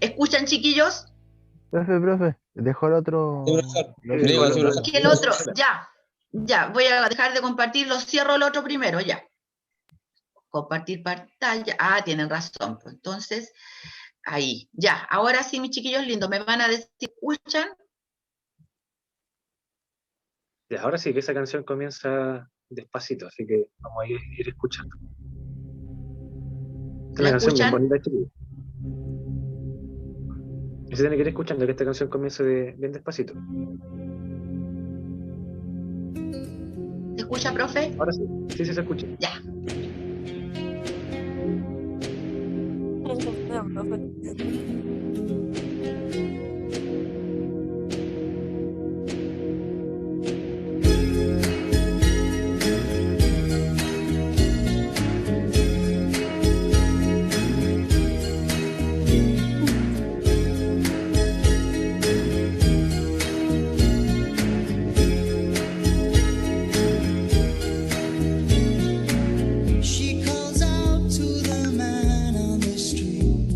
¿Escuchan, chiquillos? Profe, dejó el otro. Que el otro, ya, voy a dejar de compartirlo, cierro el otro primero, ya. Compartir pantalla, tienen razón, pues entonces, ahí, ya, ahora sí, mis chiquillos lindos, me van a decir, ¿escuchan? Ya, ahora sí, que esa canción comienza despacito, así que vamos a ir escuchando. Es una canción bien bonita, chiquillos. Y se tiene que ir escuchando que esta canción comienza bien despacito. ¿Se escucha, profe? Ahora sí, sí se escucha. Ya. She calls out to the man on the street.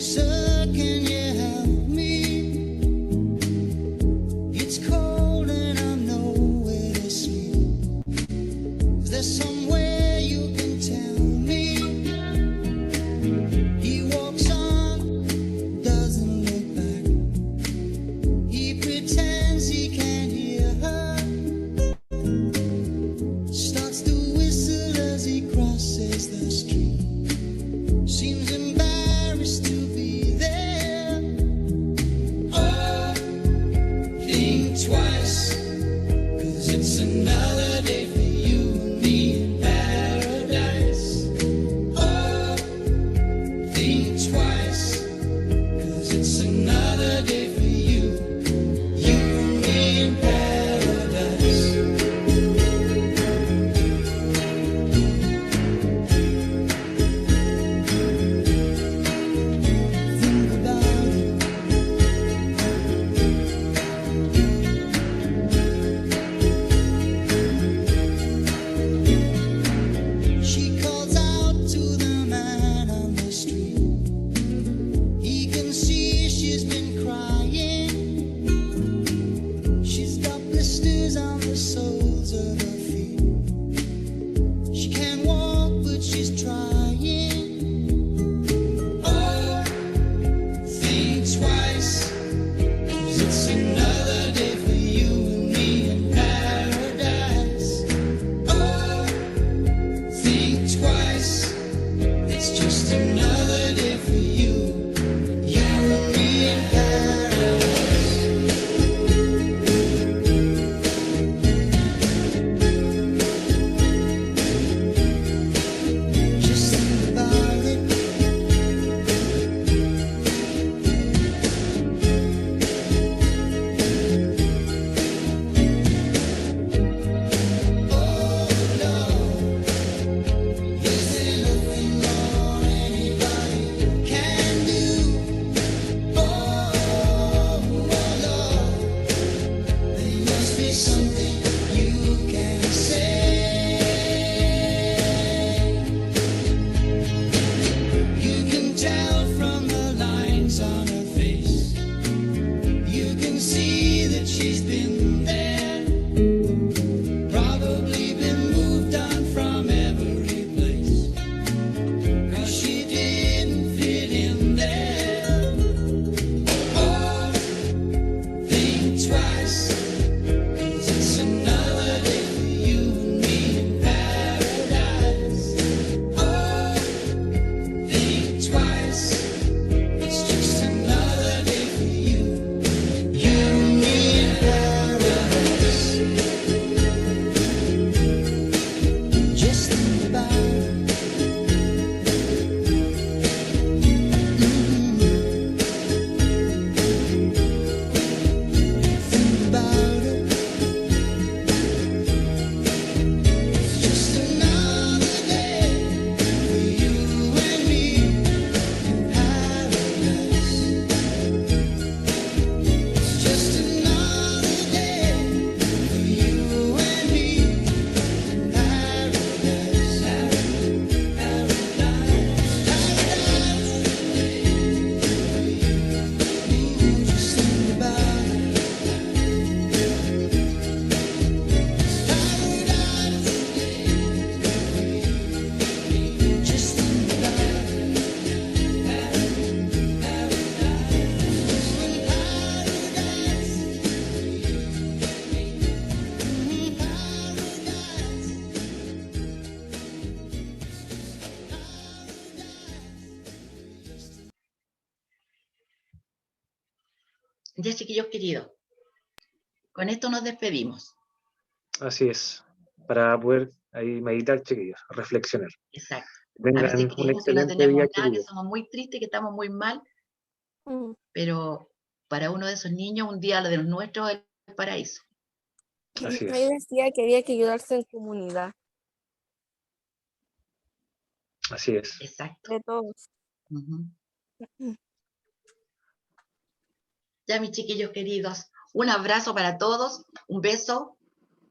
Sir, can you help me? It's cold and I'm nowhere to sleep. Is there somewhere you can tell me? He walks on, doesn't look back. He pretends he can't hear her. Starts to whistle as he crosses the street. Seems embarrassed to be there. Oh, think twice, 'cause it's another day for you and me in paradise. Oh, think twice, 'cause it's another day for you and me in paradise. Think about it. She calls out to the man on the street. He can see she's been crying. She's got blisters on the soles of her feet. She can't walk, but she's trying. Oh, think twice, 'cause it's another day for you and me in paradise. Oh, think twice, it's just another day for you and me in paradise. lines on her face. You can see that she's been there, probably been moved on from every place, 'cause she didn't fit in there. Oh, think twice, 'cause it's another day for you and me in paradise. Oh, think twice, it's just another day for you and me in paradise. Just think about it. Think about it. It's just another day for you and me in paradise. It's just another day for you and me in paradise. Just think about it. Just think about Ya, chiquillos queridos, con esto nos despedimos. Así es, para poder ahí meditar, chiquillos, reflexionar. Exacto. A Tengan veces un creemos que no excelente tenemos día, nada, que chiquillos. somos muy tristes, que estamos muy mal, Mm. pero para uno de esos niños, un día lo de los nuestros es el paraíso. Así Ahí es, decía que había que ayudarse en comunidad, así es. Exacto. de todos. Ujú. Ya, mis chiquillos queridos, un abrazo para todos, un beso,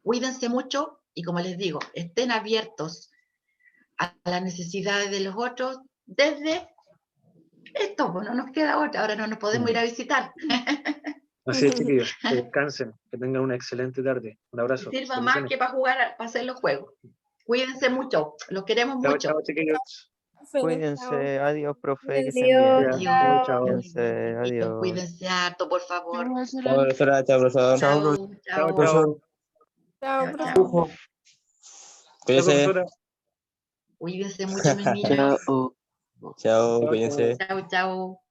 cuídense mucho y como les digo, estén abiertos a las necesidades de los otros desde esto, pues no nos queda otra, ahora no nos podemos ir a visitar. Así es, chiquillos, que descansen, que tengan una excelente tarde. Un abrazo. Sirva más Bendiciones. que para jugar, para hacer los juegos. Cuídense mucho, los queremos Chao, mucho. chao, chiquillos. Cuídense, adiós, profe, que estén bien. Adiós, Chao, chao. chao. Cuídense, adiós. Cuídense harto, por favor. Chao, profesora, chao, profesor. Chao, Chao, Chao, chao. profesor. Chao, Chao, profe. chao. Chao, Cuídense. profesora. Cuídense mucho, mis niños. Chao, cuídense. Chao, chao.